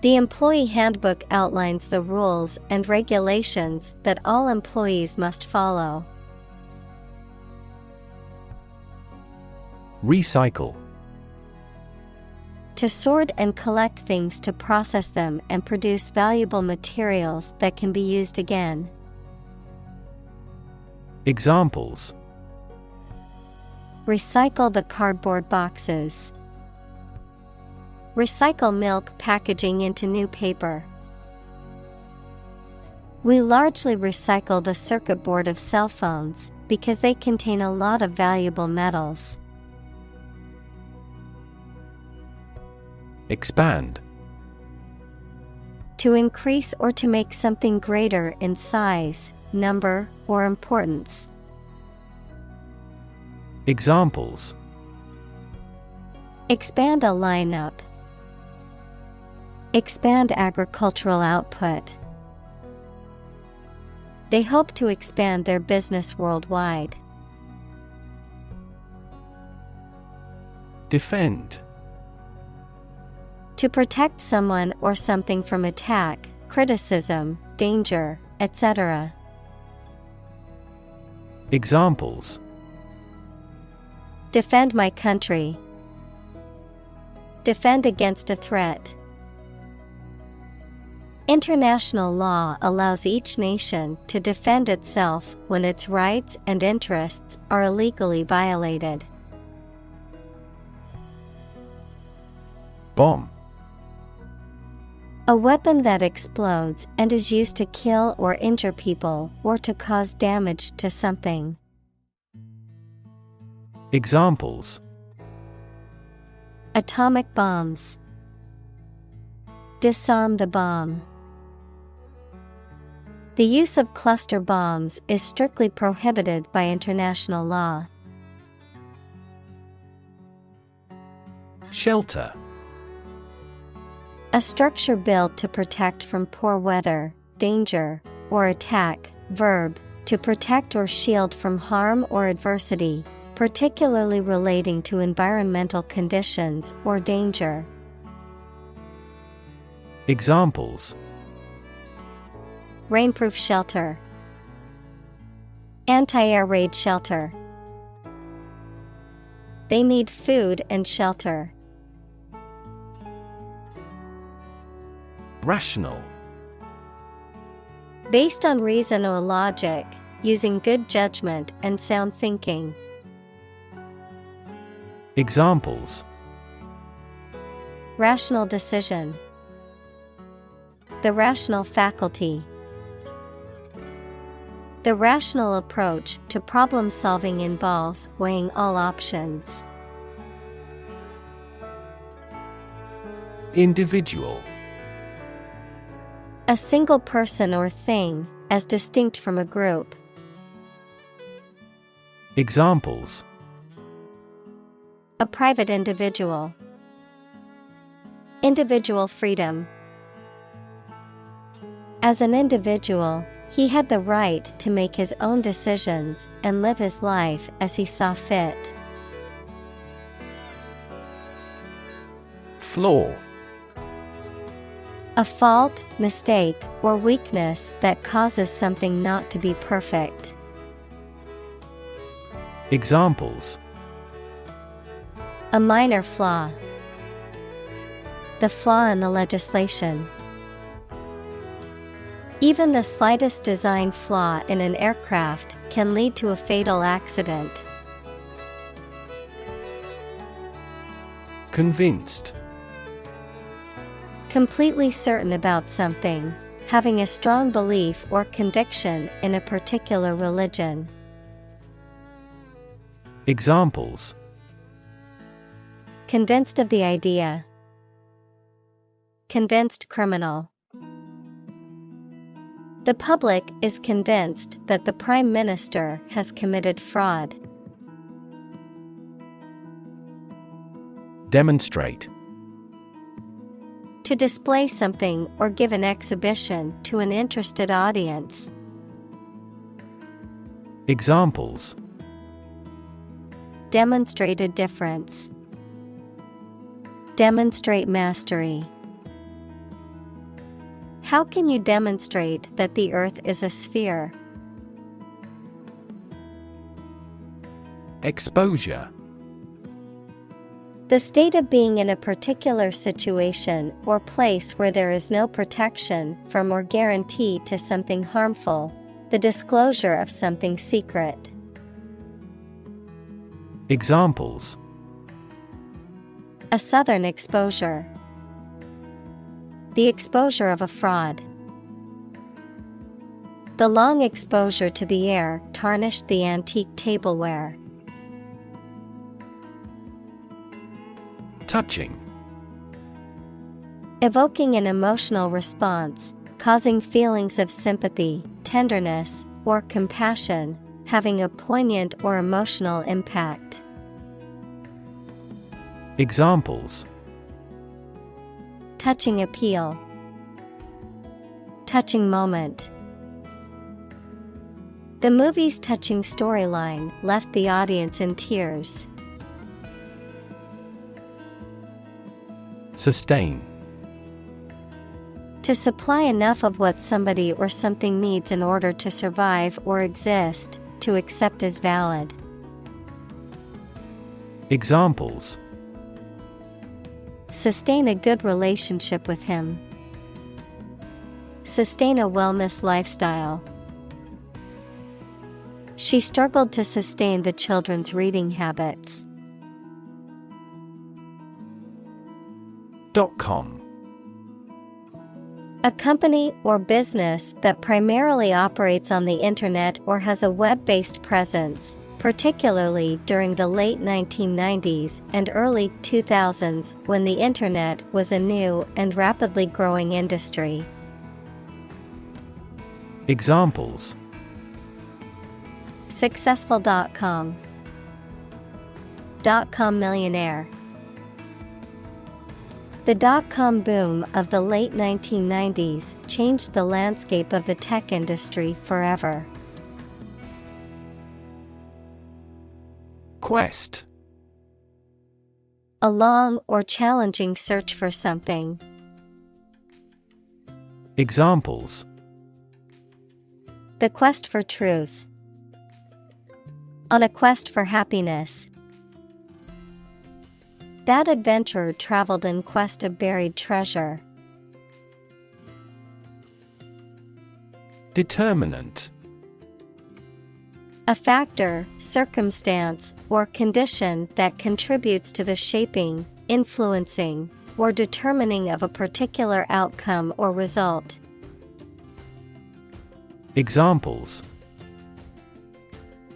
The employee handbook outlines the rules and regulations that all employees must follow. Recycle. To sort and collect things to process them and produce valuable materials that can be used again. Examples: Recycle the cardboard boxes. Recycle milk packaging into new paper. We largely recycle the circuit board of cell phones because they contain a lot of valuable metals. Expand. To increase or to make something greater in size, number, or importance. Examples: Expand a lineup. Expand agricultural output. They hope to expand their business worldwide. Defend. To protect someone or something from attack, criticism, danger, etc. Examples: Defend my country. Defend against a threat. International law allows each nation to defend itself when its rights and interests are illegally violated. Bomb. A weapon that explodes and is used to kill or injure people or to cause damage to something. Examples: Atomic bombs. Disarm the bomb. The use of cluster bombs is strictly prohibited by international law. Shelter. A structure built to protect from poor weather, danger, or attack. Verb, to protect or shield from harm or adversity, particularly relating to environmental conditions or danger. Examples: Rainproof shelter. Anti-air raid shelter. They need food and shelter. Rational. Based on reason or logic, using good judgment and sound thinking. Examples: Rational decision. The rational faculty. The rational approach to problem solving involves weighing all options. Individual. A single person or thing, as distinct from a group. Examples: A private individual. Individual freedom. As an individual, he had the right to make his own decisions and live his life as he saw fit. Flaw. A fault, mistake, or weakness that causes something not to be perfect. Examples: A minor flaw. The flaw in the legislation. Even the slightest design flaw in an aircraft can lead to a fatal accident. Convinced. Completely certain about something, having a strong belief or conviction in a particular religion. Examples: Convinced of the idea. Convinced criminal. The public is convinced that the Prime Minister has committed fraud. Demonstrate. To display something or give an exhibition to an interested audience. Examples: Demonstrated difference. Demonstrate mastery. How can you demonstrate that the Earth is a sphere? Exposure. The state of being in a particular situation or place where there is no protection from or guarantee to something harmful, the disclosure of something secret. Examples: A southern exposure. The exposure of a fraud. The long exposure to the air tarnished the antique tableware. Touching. Evoking an emotional response, causing feelings of sympathy, tenderness, or compassion, having a poignant or emotional impact. Examples: Touching appeal. Touching moment. The movie's touching storyline left the audience in tears. Sustain. To supply enough of what somebody or something needs in order to survive or exist, to accept as valid. Examples: Sustain a good relationship with him. Sustain a wellness lifestyle. She struggled to sustain the children's reading habits. .com. A company or business that primarily operates on the internet or has a web-based presence, particularly during the late 1990s and early 2000s when the internet was a new and rapidly growing industry. Examples: Successful.com. .com millionaire. The dot-com boom of the late 1990s changed the landscape of the tech industry forever. Quest. A long or challenging search for something. Examples: The quest for truth. On a quest for happiness. That adventurer traveled in quest of buried treasure. Determinant. A factor, circumstance, or condition that contributes to the shaping, influencing, or determining of a particular outcome or result. Examples: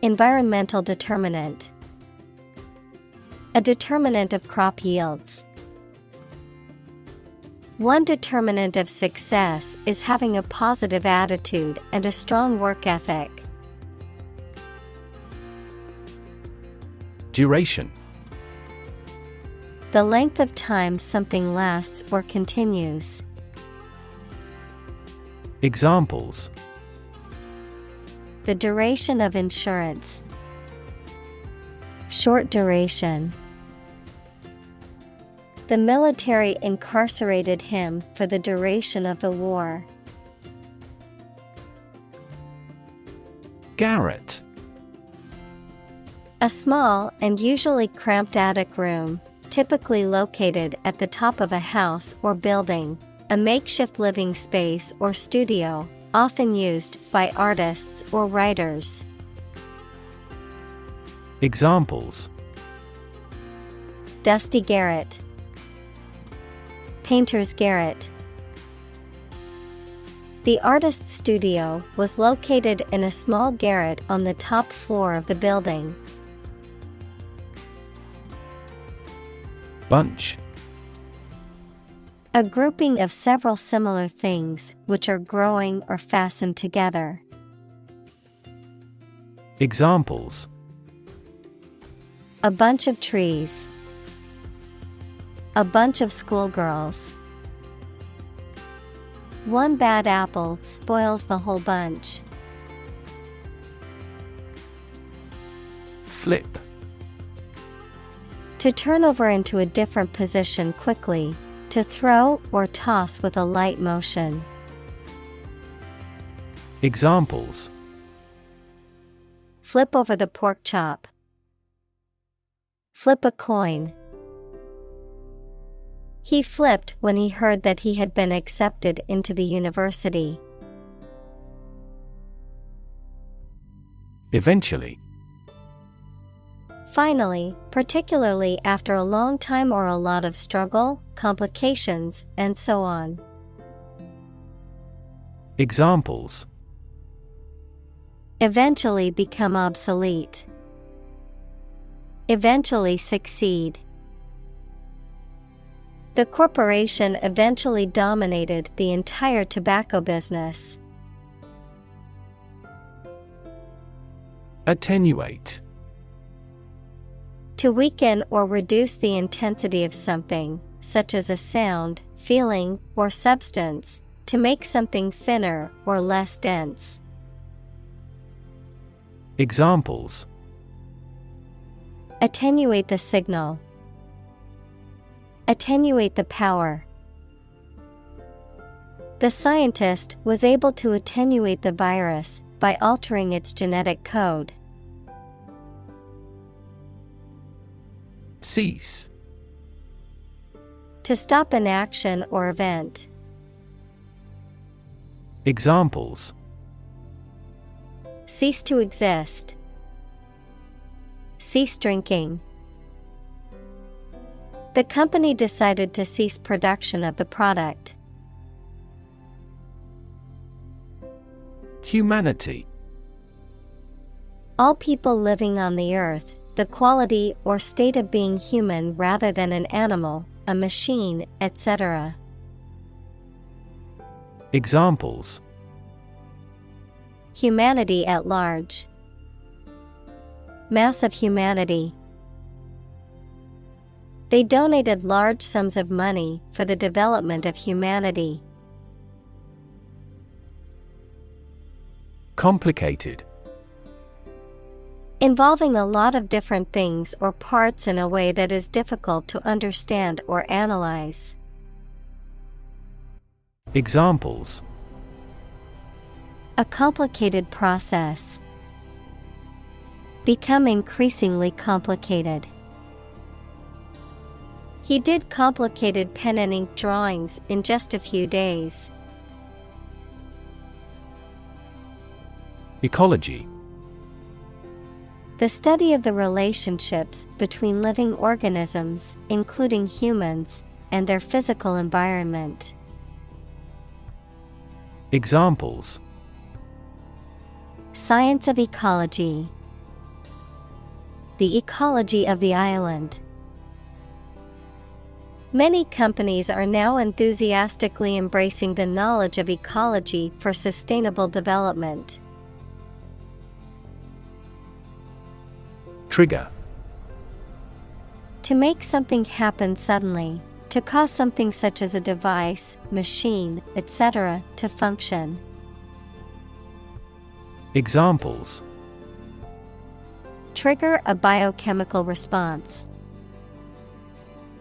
Environmental determinant. A determinant of crop yields. One determinant of success is having a positive attitude and a strong work ethic. Duration. The length of time something lasts or continues. Examples: The duration of insurance. Short duration. The military incarcerated him for the duration of the war. Garret. A small and usually cramped attic room, typically located at the top of a house or building, a makeshift living space or studio, often used by artists or writers. Examples: Dusty garret. Painter's garret. The artist's studio was located in a small garret on the top floor of the building. Bunch. A grouping of several similar things which are growing or fastened together. Examples: A bunch of trees. A bunch of schoolgirls. One bad apple spoils the whole bunch. Flip. To turn over into a different position quickly, to throw or toss with a light motion. Examples: Flip over the pork chop. Flip a coin. He flipped when he heard that he had been accepted into the university. Eventually. Finally, particularly after a long time or a lot of struggle, complications, and so on. Examples: Eventually become obsolete. Eventually succeed. The corporation eventually dominated the entire tobacco business. Attenuate. To weaken or reduce the intensity of something, such as a sound, feeling, or substance, to make something thinner or less dense. Examples: Attenuate the signal. Attenuate the power. The scientist was able to attenuate the virus by altering its genetic code. Cease. To stop an action or event. Examples: Cease to exist. Cease drinking. The company decided to cease production of the product. Humanity. All people living on the earth, the quality or state of being human rather than an animal, a machine, etc. Examples: Humanity at large. Mass of humanity. They donated large sums of money for the development of humanity. Complicated. Involving a lot of different things or parts in a way that is difficult to understand or analyze. Examples: A complicated process. Become increasingly complicated. He did complicated pen and ink drawings in just a few days. Ecology. The study of the relationships between living organisms, including humans, and their physical environment. Examples: Science of ecology. The ecology of the island. Many companies are now enthusiastically embracing the knowledge of ecology for sustainable development. Trigger. To make something happen suddenly, to cause something such as a device, machine, etc., to function. Examples: Trigger a biochemical response.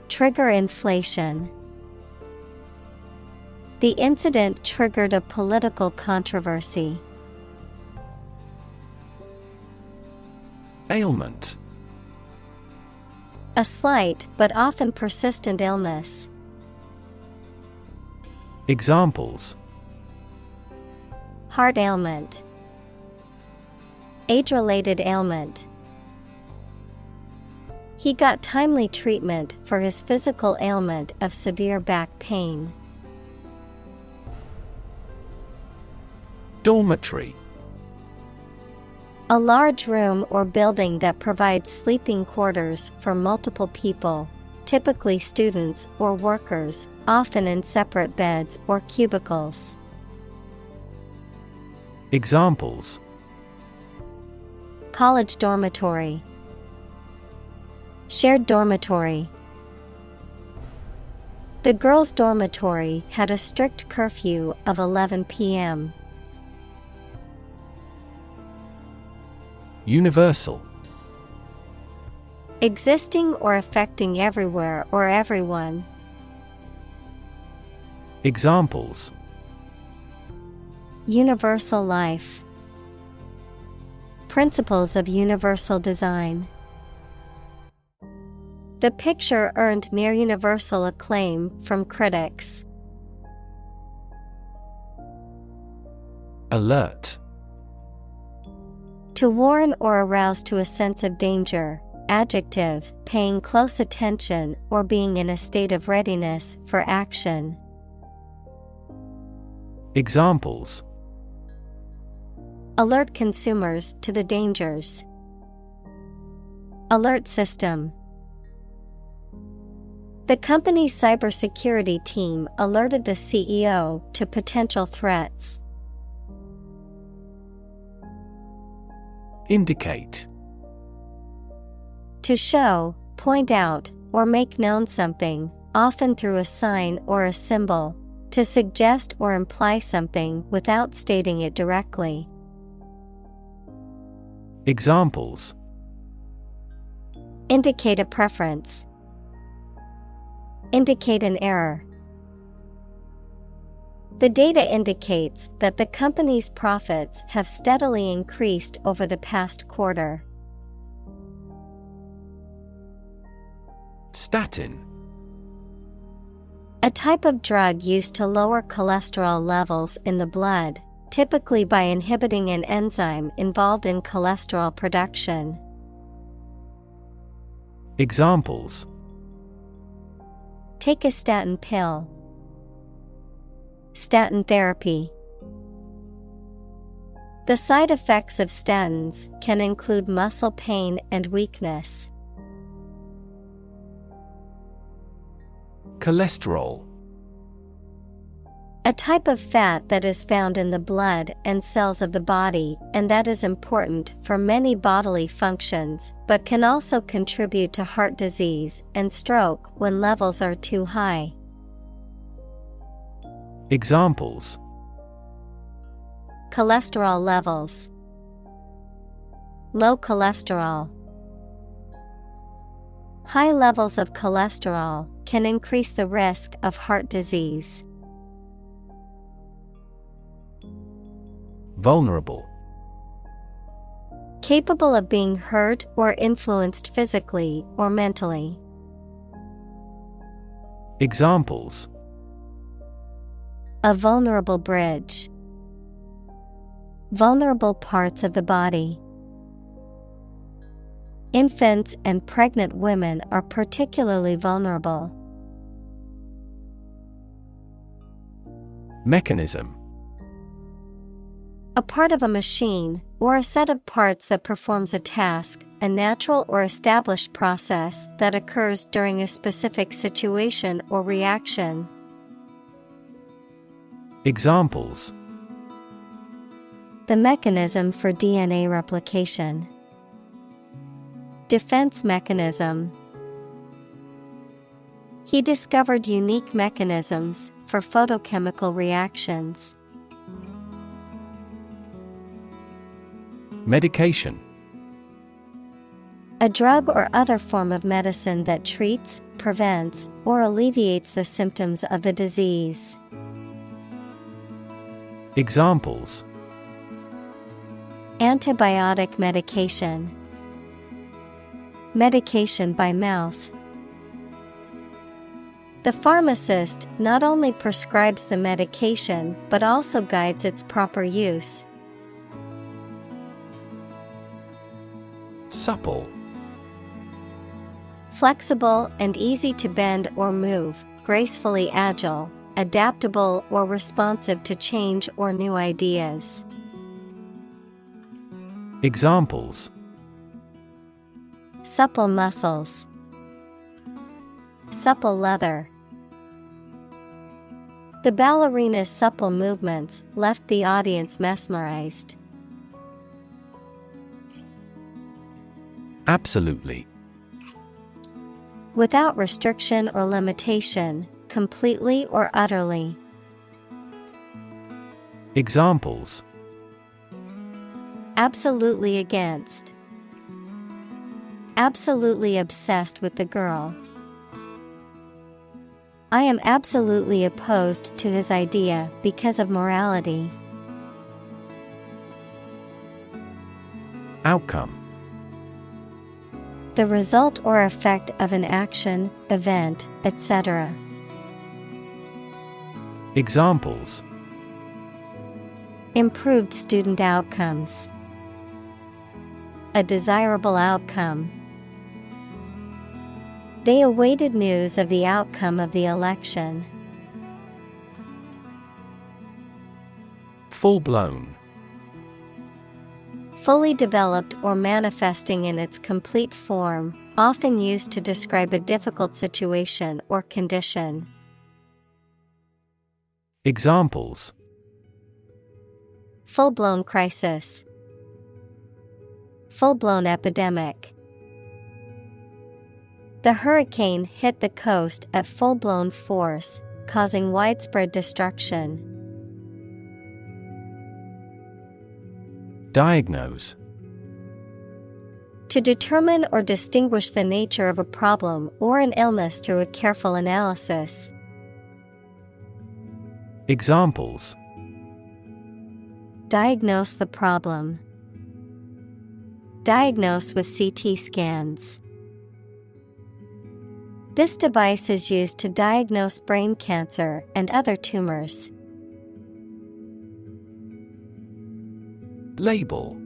Trigger inflation. The incident triggered a political controversy. Ailment. A slight but often persistent illness. Examples: Heart ailment. Age-related ailment. He got timely treatment for his physical ailment of severe back pain. Dormitory. A large room or building that provides sleeping quarters for multiple people, typically students or workers, often in separate beds or cubicles. Examples: College dormitory. Shared dormitory. The girls' dormitory had a strict curfew of 11 p.m. Universal. Existing or affecting everywhere or everyone. Examples: Universal life. Principles of universal design. The picture earned near universal acclaim from critics. Alert. To warn or arouse to a sense of danger. Adjective, paying close attention or being in a state of readiness for action. Examples: Alert consumers to the dangers. Alert system. The company's cybersecurity team alerted the CEO to potential threats. Indicate. To show, point out, or make known something, often through a sign or a symbol. To suggest or imply something without stating it directly. Examples: Indicate a preference. Indicate an error. The data indicates that the company's profits have steadily increased over the past quarter. Statin. A type of drug used to lower cholesterol levels in the blood, typically by inhibiting an enzyme involved in cholesterol production. Examples: Take a statin pill. Statin therapy. The side effects of statins can include muscle pain and weakness. Cholesterol. A type of fat that is found in the blood and cells of the body and that is important for many bodily functions, but can also contribute to heart disease and stroke when levels are too high. Examples: Cholesterol levels. Low cholesterol. High levels of cholesterol can increase the risk of heart disease. Vulnerable. Capable of being hurt or influenced physically or mentally. Examples: A vulnerable bridge. Vulnerable parts of the body. Infants and pregnant women are particularly vulnerable. Mechanism. A part of a machine or a set of parts that performs a task, a natural or established process that occurs during a specific situation or reaction. Examples: The mechanism for DNA replication. Defense mechanism. He discovered unique mechanisms for photochemical reactions. Medication. A drug or other form of medicine that treats, prevents, or alleviates the symptoms of the disease. Examples: Antibiotic medication. Medication by mouth. The pharmacist not only prescribes the medication but also guides its proper use. Supple. Flexible and easy to bend or move, gracefully agile, adaptable or responsive to change or new ideas. Examples: Supple muscles. Supple leather. The ballerina's supple movements left the audience mesmerized. Absolutely. Without restriction or limitation, completely or utterly. Examples: Absolutely against. Absolutely obsessed with the girl. I am absolutely opposed to his idea because of morality. Outcome. The result or effect of an action, event, etc. Examples: Improved student outcomes. A desirable outcome. They awaited news of the outcome of the election. Full-blown. Fully developed or manifesting in its complete form, often used to describe a difficult situation or condition. Examples: Full-blown crisis. Full-blown epidemic. The hurricane hit the coast at full-blown force, causing widespread destruction. Diagnose. To determine or distinguish the nature of a problem or an illness through a careful analysis. Examples: Diagnose the problem. Diagnose with CT scans. This device is used to diagnose brain cancer and other tumors. Label.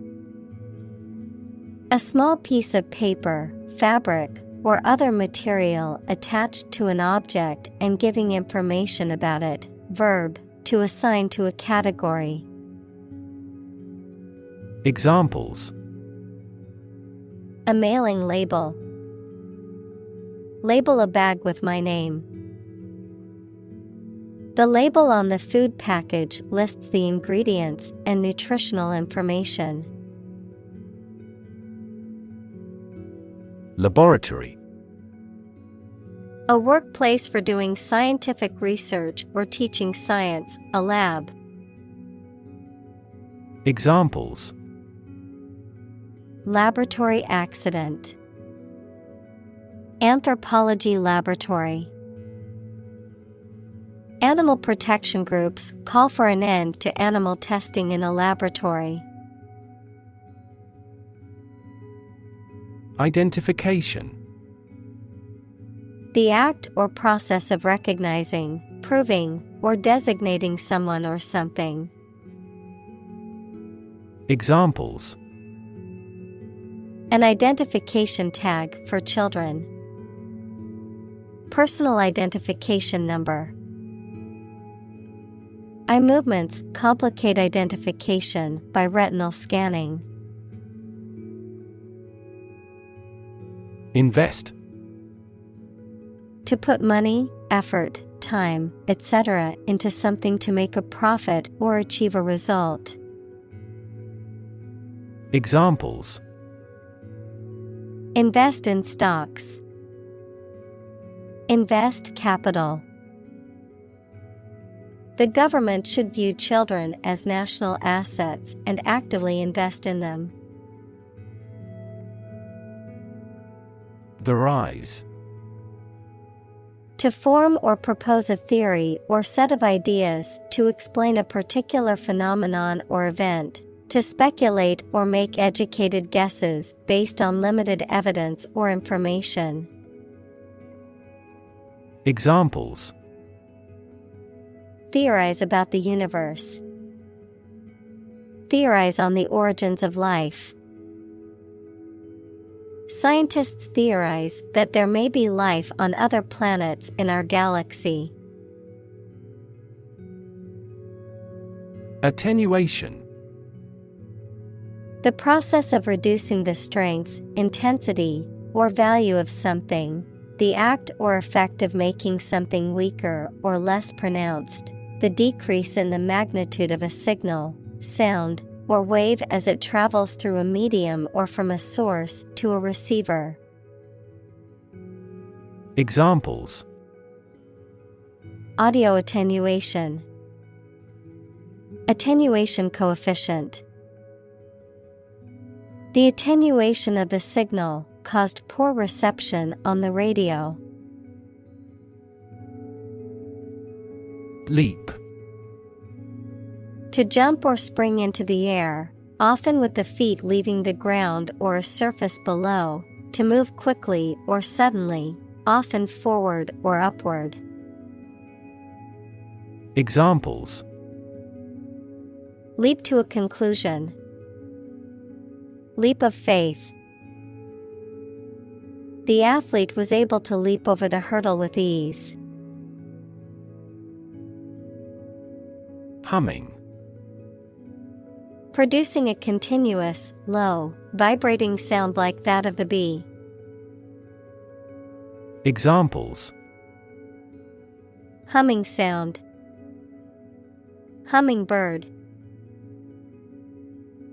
A small piece of paper, fabric, or other material attached to an object and giving information about it. Verb, to assign to a category. Examples: A mailing label. Label a bag with my name. The label on the food package lists the ingredients and nutritional information. Laboratory. A workplace for doing scientific research or teaching science, a lab. Examples: Laboratory accident. Anthropology laboratory. Animal protection groups call for an end to animal testing in a laboratory. Identification. The act or process of recognizing, proving, or designating someone or something. Examples: An identification tag for children. Personal identification number. Eye movements complicate identification by retinal scanning. Invest. To put money, effort, time, etc. into something to make a profit or achieve a result. Examples: Invest in stocks. Invest capital. The government should view children as national assets and actively invest in them. Theorize. To form or propose a theory or set of ideas to explain a particular phenomenon or event, to speculate or make educated guesses based on limited evidence or information. Examples: Theorize about the universe. Theorize on the origins of life. Scientists theorize that there may be life on other planets in our galaxy. Attenuation. The process of reducing the strength, intensity, or value of something, the act or effect of making something weaker or less pronounced, the decrease in the magnitude of a signal, sound, or wave as it travels through a medium or from a source to a receiver. Examples: Audio attenuation. Attenuation coefficient. The attenuation of the signal caused poor reception on the radio. Leap. To jump or spring into the air, often with the feet leaving the ground or a surface below, to move quickly or suddenly, often forward or upward. Examples: Leap to a conclusion. Leap of faith. The athlete was able to leap over the hurdle with ease. Humming. Producing a continuous, low, vibrating sound like that of the bee. Examples: Humming sound. Hummingbird.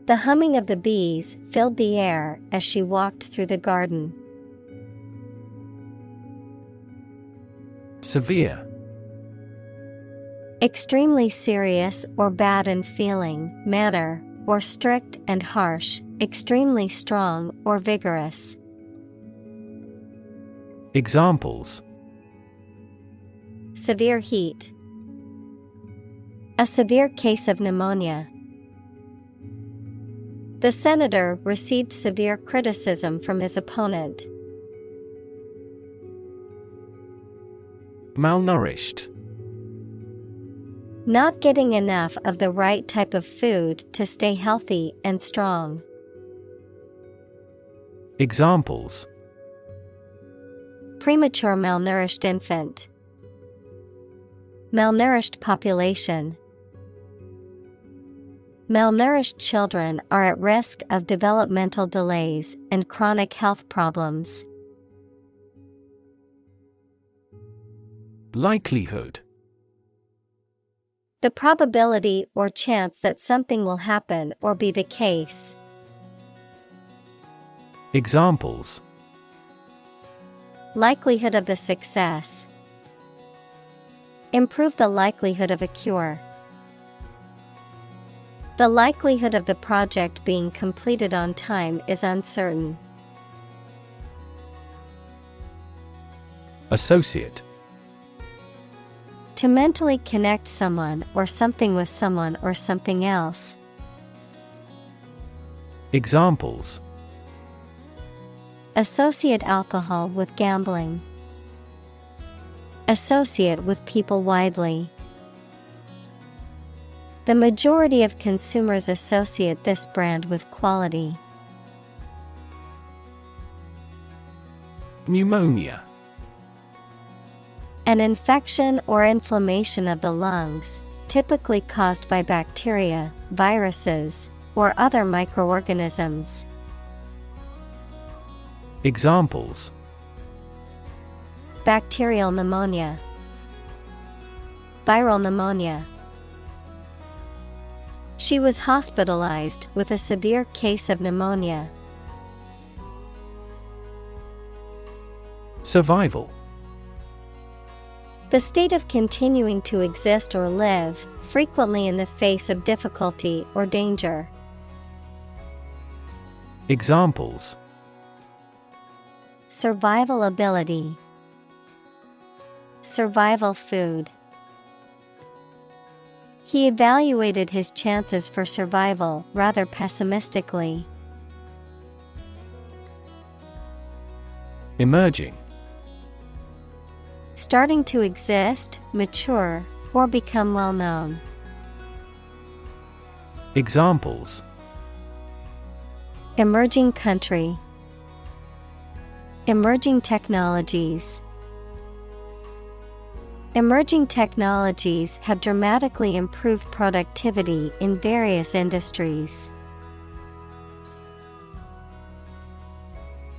The humming of the bees filled the air as she walked through the garden. Severe. Extremely serious or bad in feeling, manner, or strict and harsh, extremely strong or vigorous. Examples: Severe heat. A severe case of pneumonia. The senator received severe criticism from his opponent. Malnourished. Not getting enough of the right type of food to stay healthy and strong. Examples: Premature malnourished infant. Malnourished population. Malnourished children are at risk of developmental delays and chronic health problems. Likelihood. The probability or chance that something will happen or be the case. Examples: Likelihood of the success. Improve the likelihood of a cure. The likelihood of the project being completed on time is uncertain. Associate. To mentally connect someone or something with someone or something else. Examples: Associate alcohol with gambling. Associate with people widely. The majority of consumers associate this brand with quality. Pneumonia. An infection or inflammation of the lungs, typically caused by bacteria, viruses, or other microorganisms. Examples: Bacterial pneumonia, viral pneumonia. She was hospitalized with a severe case of pneumonia. Survival. The state of continuing to exist or live, frequently in the face of difficulty or danger. Examples: Survival ability, survival food. He evaluated his chances for survival rather pessimistically. Emerging. Starting to exist, mature, or become well known. Examples: Emerging country, emerging technologies. Emerging technologies have dramatically improved productivity in various industries.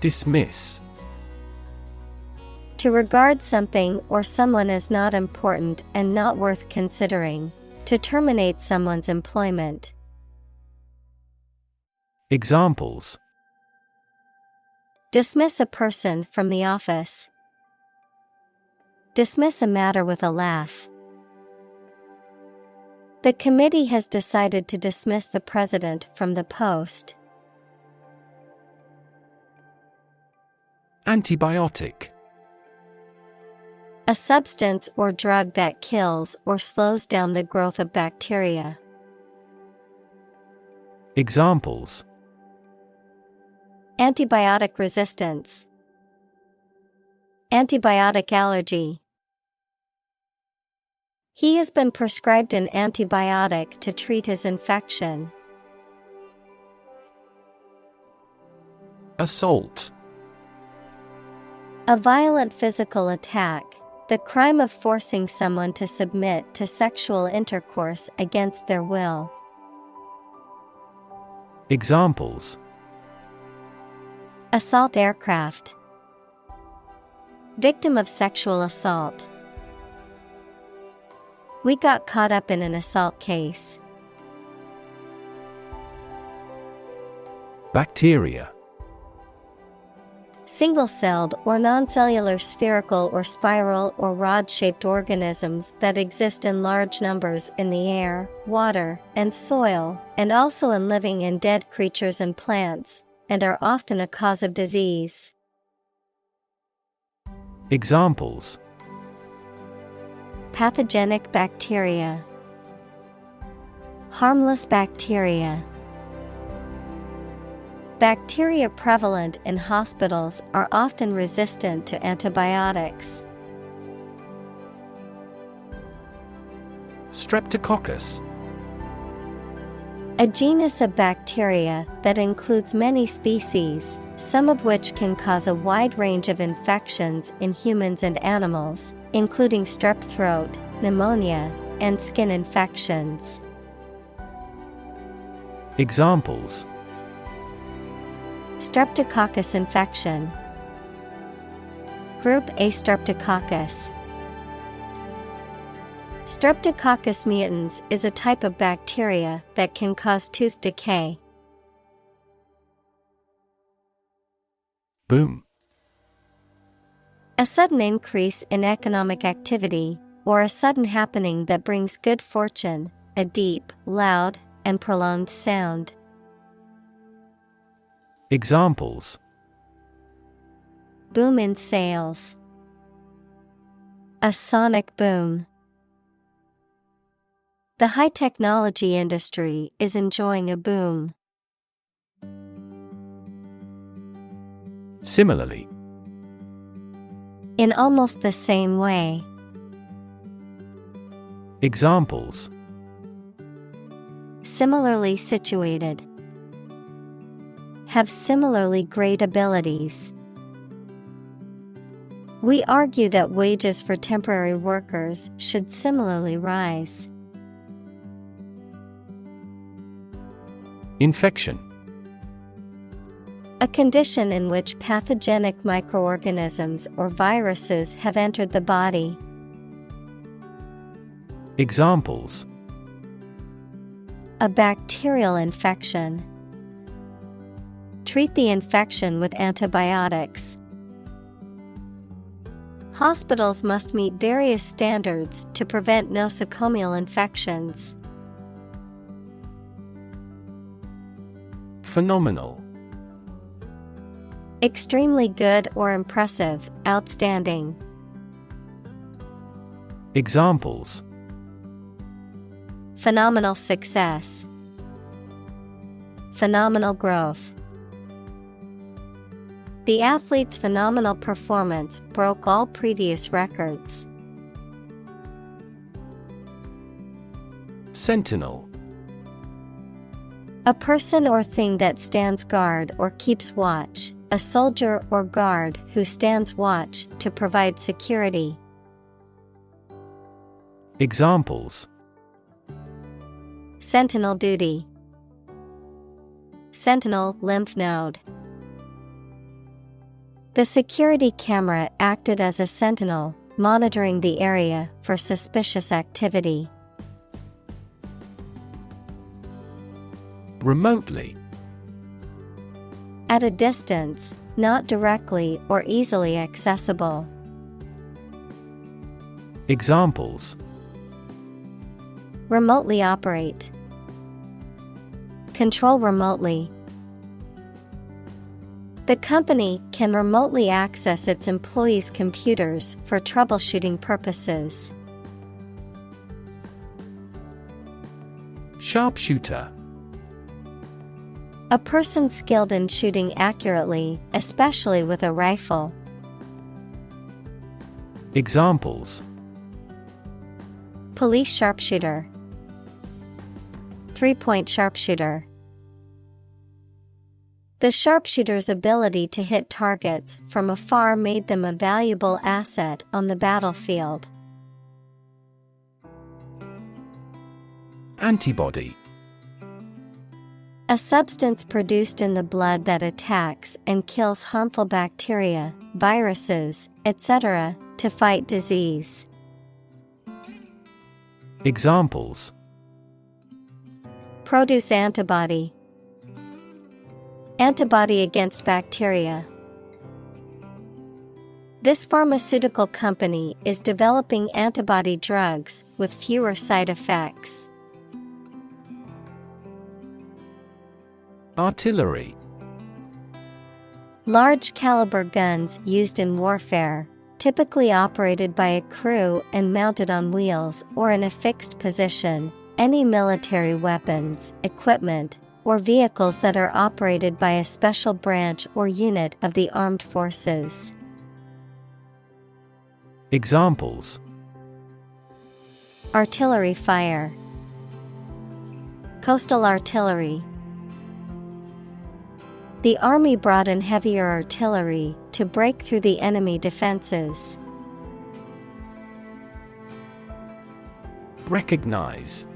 Dismiss. To regard something or someone as not important and not worth considering. To terminate someone's employment. Examples: Dismiss a person from the office. Dismiss a matter with a laugh. The committee has decided to dismiss the president from the post. Antibiotic. A substance or drug that kills or slows down the growth of bacteria. Examples: Antibiotic resistance. Antibiotic allergy. He has been prescribed an antibiotic to treat his infection. Assault. A violent physical attack, the crime of forcing someone to submit to sexual intercourse against their will. Examples: Assault aircraft. Victim of sexual assault. We got caught up in an assault case. Bacteria. Single-celled or non-cellular spherical or spiral or rod-shaped organisms that exist in large numbers in the air, water, and soil, and also in living and dead creatures and plants, and are often a cause of disease. Examples: Pathogenic bacteria. Harmless bacteria. Bacteria prevalent in hospitals are often resistant to antibiotics. Streptococcus. A genus of bacteria that includes many species, some of which can cause a wide range of infections in humans and animals, including strep throat, pneumonia, and skin infections. Examples: Streptococcus infection. Group A Streptococcus. Streptococcus mutans is a type of bacteria that can cause tooth decay. Boom. A sudden increase in economic activity, or a sudden happening that brings good fortune, a deep, loud, and prolonged sound. Examples: Boom in sales. A sonic boom. The high-technology industry is enjoying a boom. Similarly. In almost the same way. Examples: Similarly situated. Have similarly great abilities. We argue that wages for temporary workers should similarly rise. Infection. A condition in which pathogenic microorganisms or viruses have entered the body. Examples: A bacterial infection. Treat the infection with antibiotics. Hospitals must meet various standards to prevent nosocomial infections. Phenomenal. Extremely good or impressive, outstanding. Examples: Phenomenal success. Phenomenal growth. The athlete's phenomenal performance broke all previous records. Sentinel. A person or thing that stands guard or keeps watch, a soldier or guard who stands watch to provide security. Examples: Sentinel duty. Sentinel lymph node. The security camera acted as a sentinel, monitoring the area for suspicious activity. Remotely. At a distance, not directly or easily accessible. Examples: Remotely operate. Control remotely. The company can remotely access its employees' computers for troubleshooting purposes. Sharpshooter. A person skilled in shooting accurately, especially with a rifle. Examples: Police sharpshooter. 3-point sharpshooter. The sharpshooter's ability to hit targets from afar made them a valuable asset on the battlefield. Antibody. A substance produced in the blood that attacks and kills harmful bacteria, viruses, etc., to fight disease. Examples: Produce antibody. Antibody against bacteria. This pharmaceutical company is developing antibody drugs with fewer side effects. Artillery. Large caliber guns used in warfare, typically operated by a crew and mounted on wheels or in a fixed position. Any military weapons, equipment, or vehicles that are operated by a special branch or unit of the armed forces. Examples: Artillery fire. Coastal artillery. The army brought in heavier artillery to break through the enemy defenses. Recognize.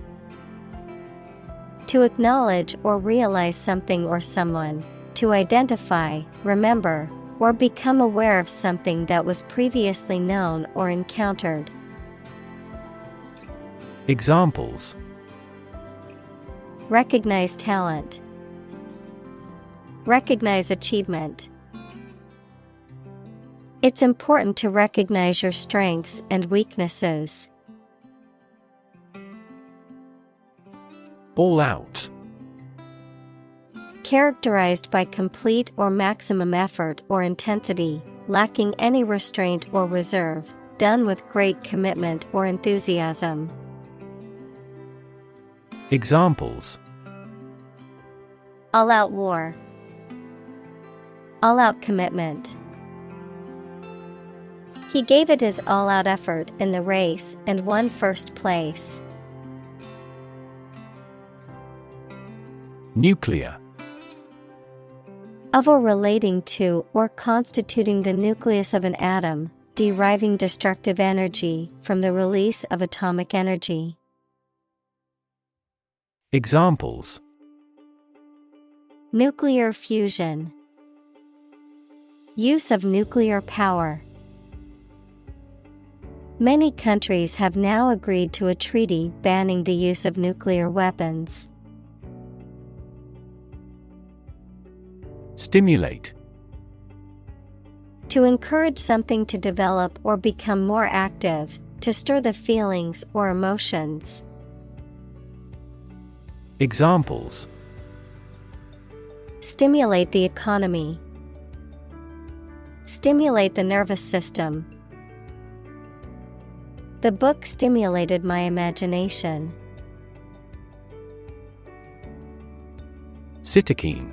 To acknowledge or realize something or someone, to identify, remember, or become aware of something that was previously known or encountered. Examples: Recognize talent. Recognize achievement. It's important to recognize your strengths and weaknesses. All out. Characterized by complete or maximum effort or intensity, lacking any restraint or reserve, done with great commitment or enthusiasm. Examples: All-out war. All-out commitment. He gave it his all-out effort in the race and won first place. Nuclear. Of or relating to or constituting the nucleus of an atom, deriving destructive energy from the release of atomic energy. Examples: Nuclear fusion. Use of nuclear power. Many countries have now agreed to a treaty banning the use of nuclear weapons. Stimulate. To encourage something to develop or become more active, to stir the feelings or emotions. Examples: Stimulate the economy. Stimulate the nervous system. The book stimulated my imagination. Cytokine.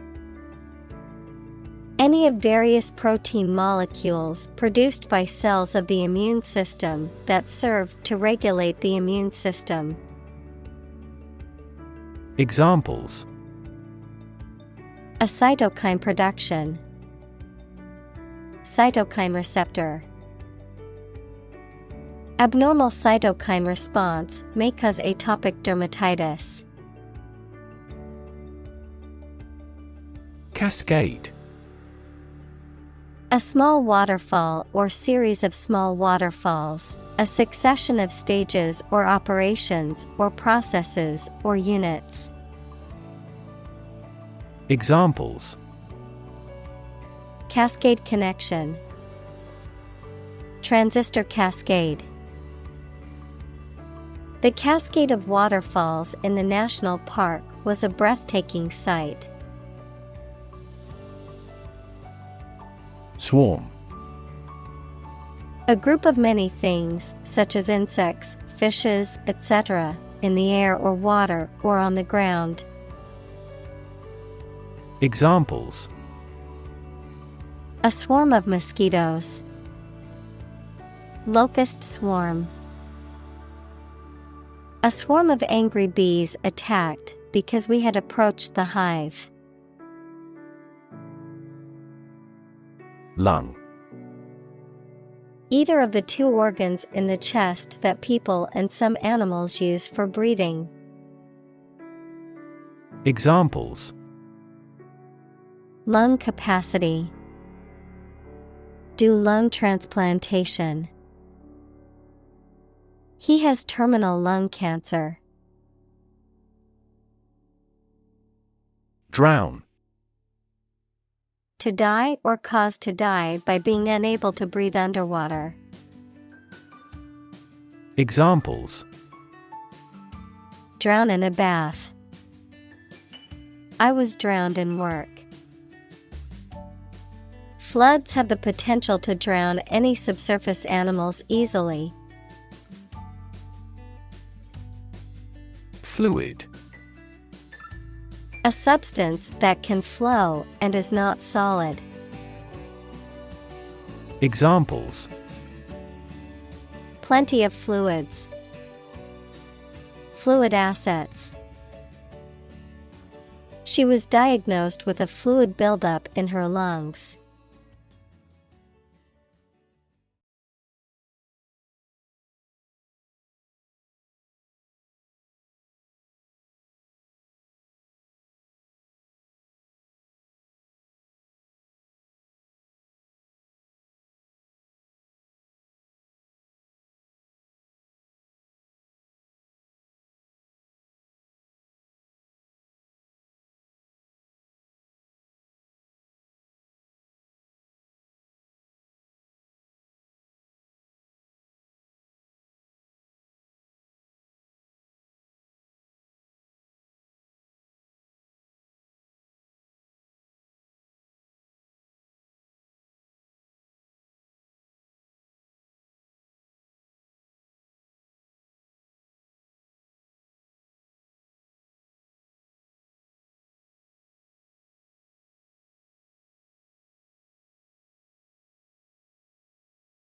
Any of various protein molecules produced by cells of the immune system that serve to regulate the immune system. Examples: A cytokine production. Cytokine receptor. Abnormal cytokine response may cause atopic dermatitis. Cascade. A small waterfall or series of small waterfalls, a succession of stages or operations or processes or units. Examples: Cascade connection. Transistor cascade. The cascade of waterfalls in the national park was a breathtaking sight. Swarm. A group of many things, such as insects, fishes, etc., in the air or water or on the ground. Examples: A swarm of mosquitoes. Locust swarm. A swarm of angry bees attacked because we had approached the hive. Lung. Either of the two organs in the chest that people and some animals use for breathing. Examples: Lung capacity. Do lung transplantation. He has terminal lung cancer. Drown. To die or cause to die by being unable to breathe underwater. Examples: Drown in a bath. I was drowned in work. Floods have the potential to drown any subsurface animals easily. Fluid. A substance that can flow and is not solid. Examples: Plenty of fluids. Fluid assets. She was diagnosed with a fluid buildup in her lungs.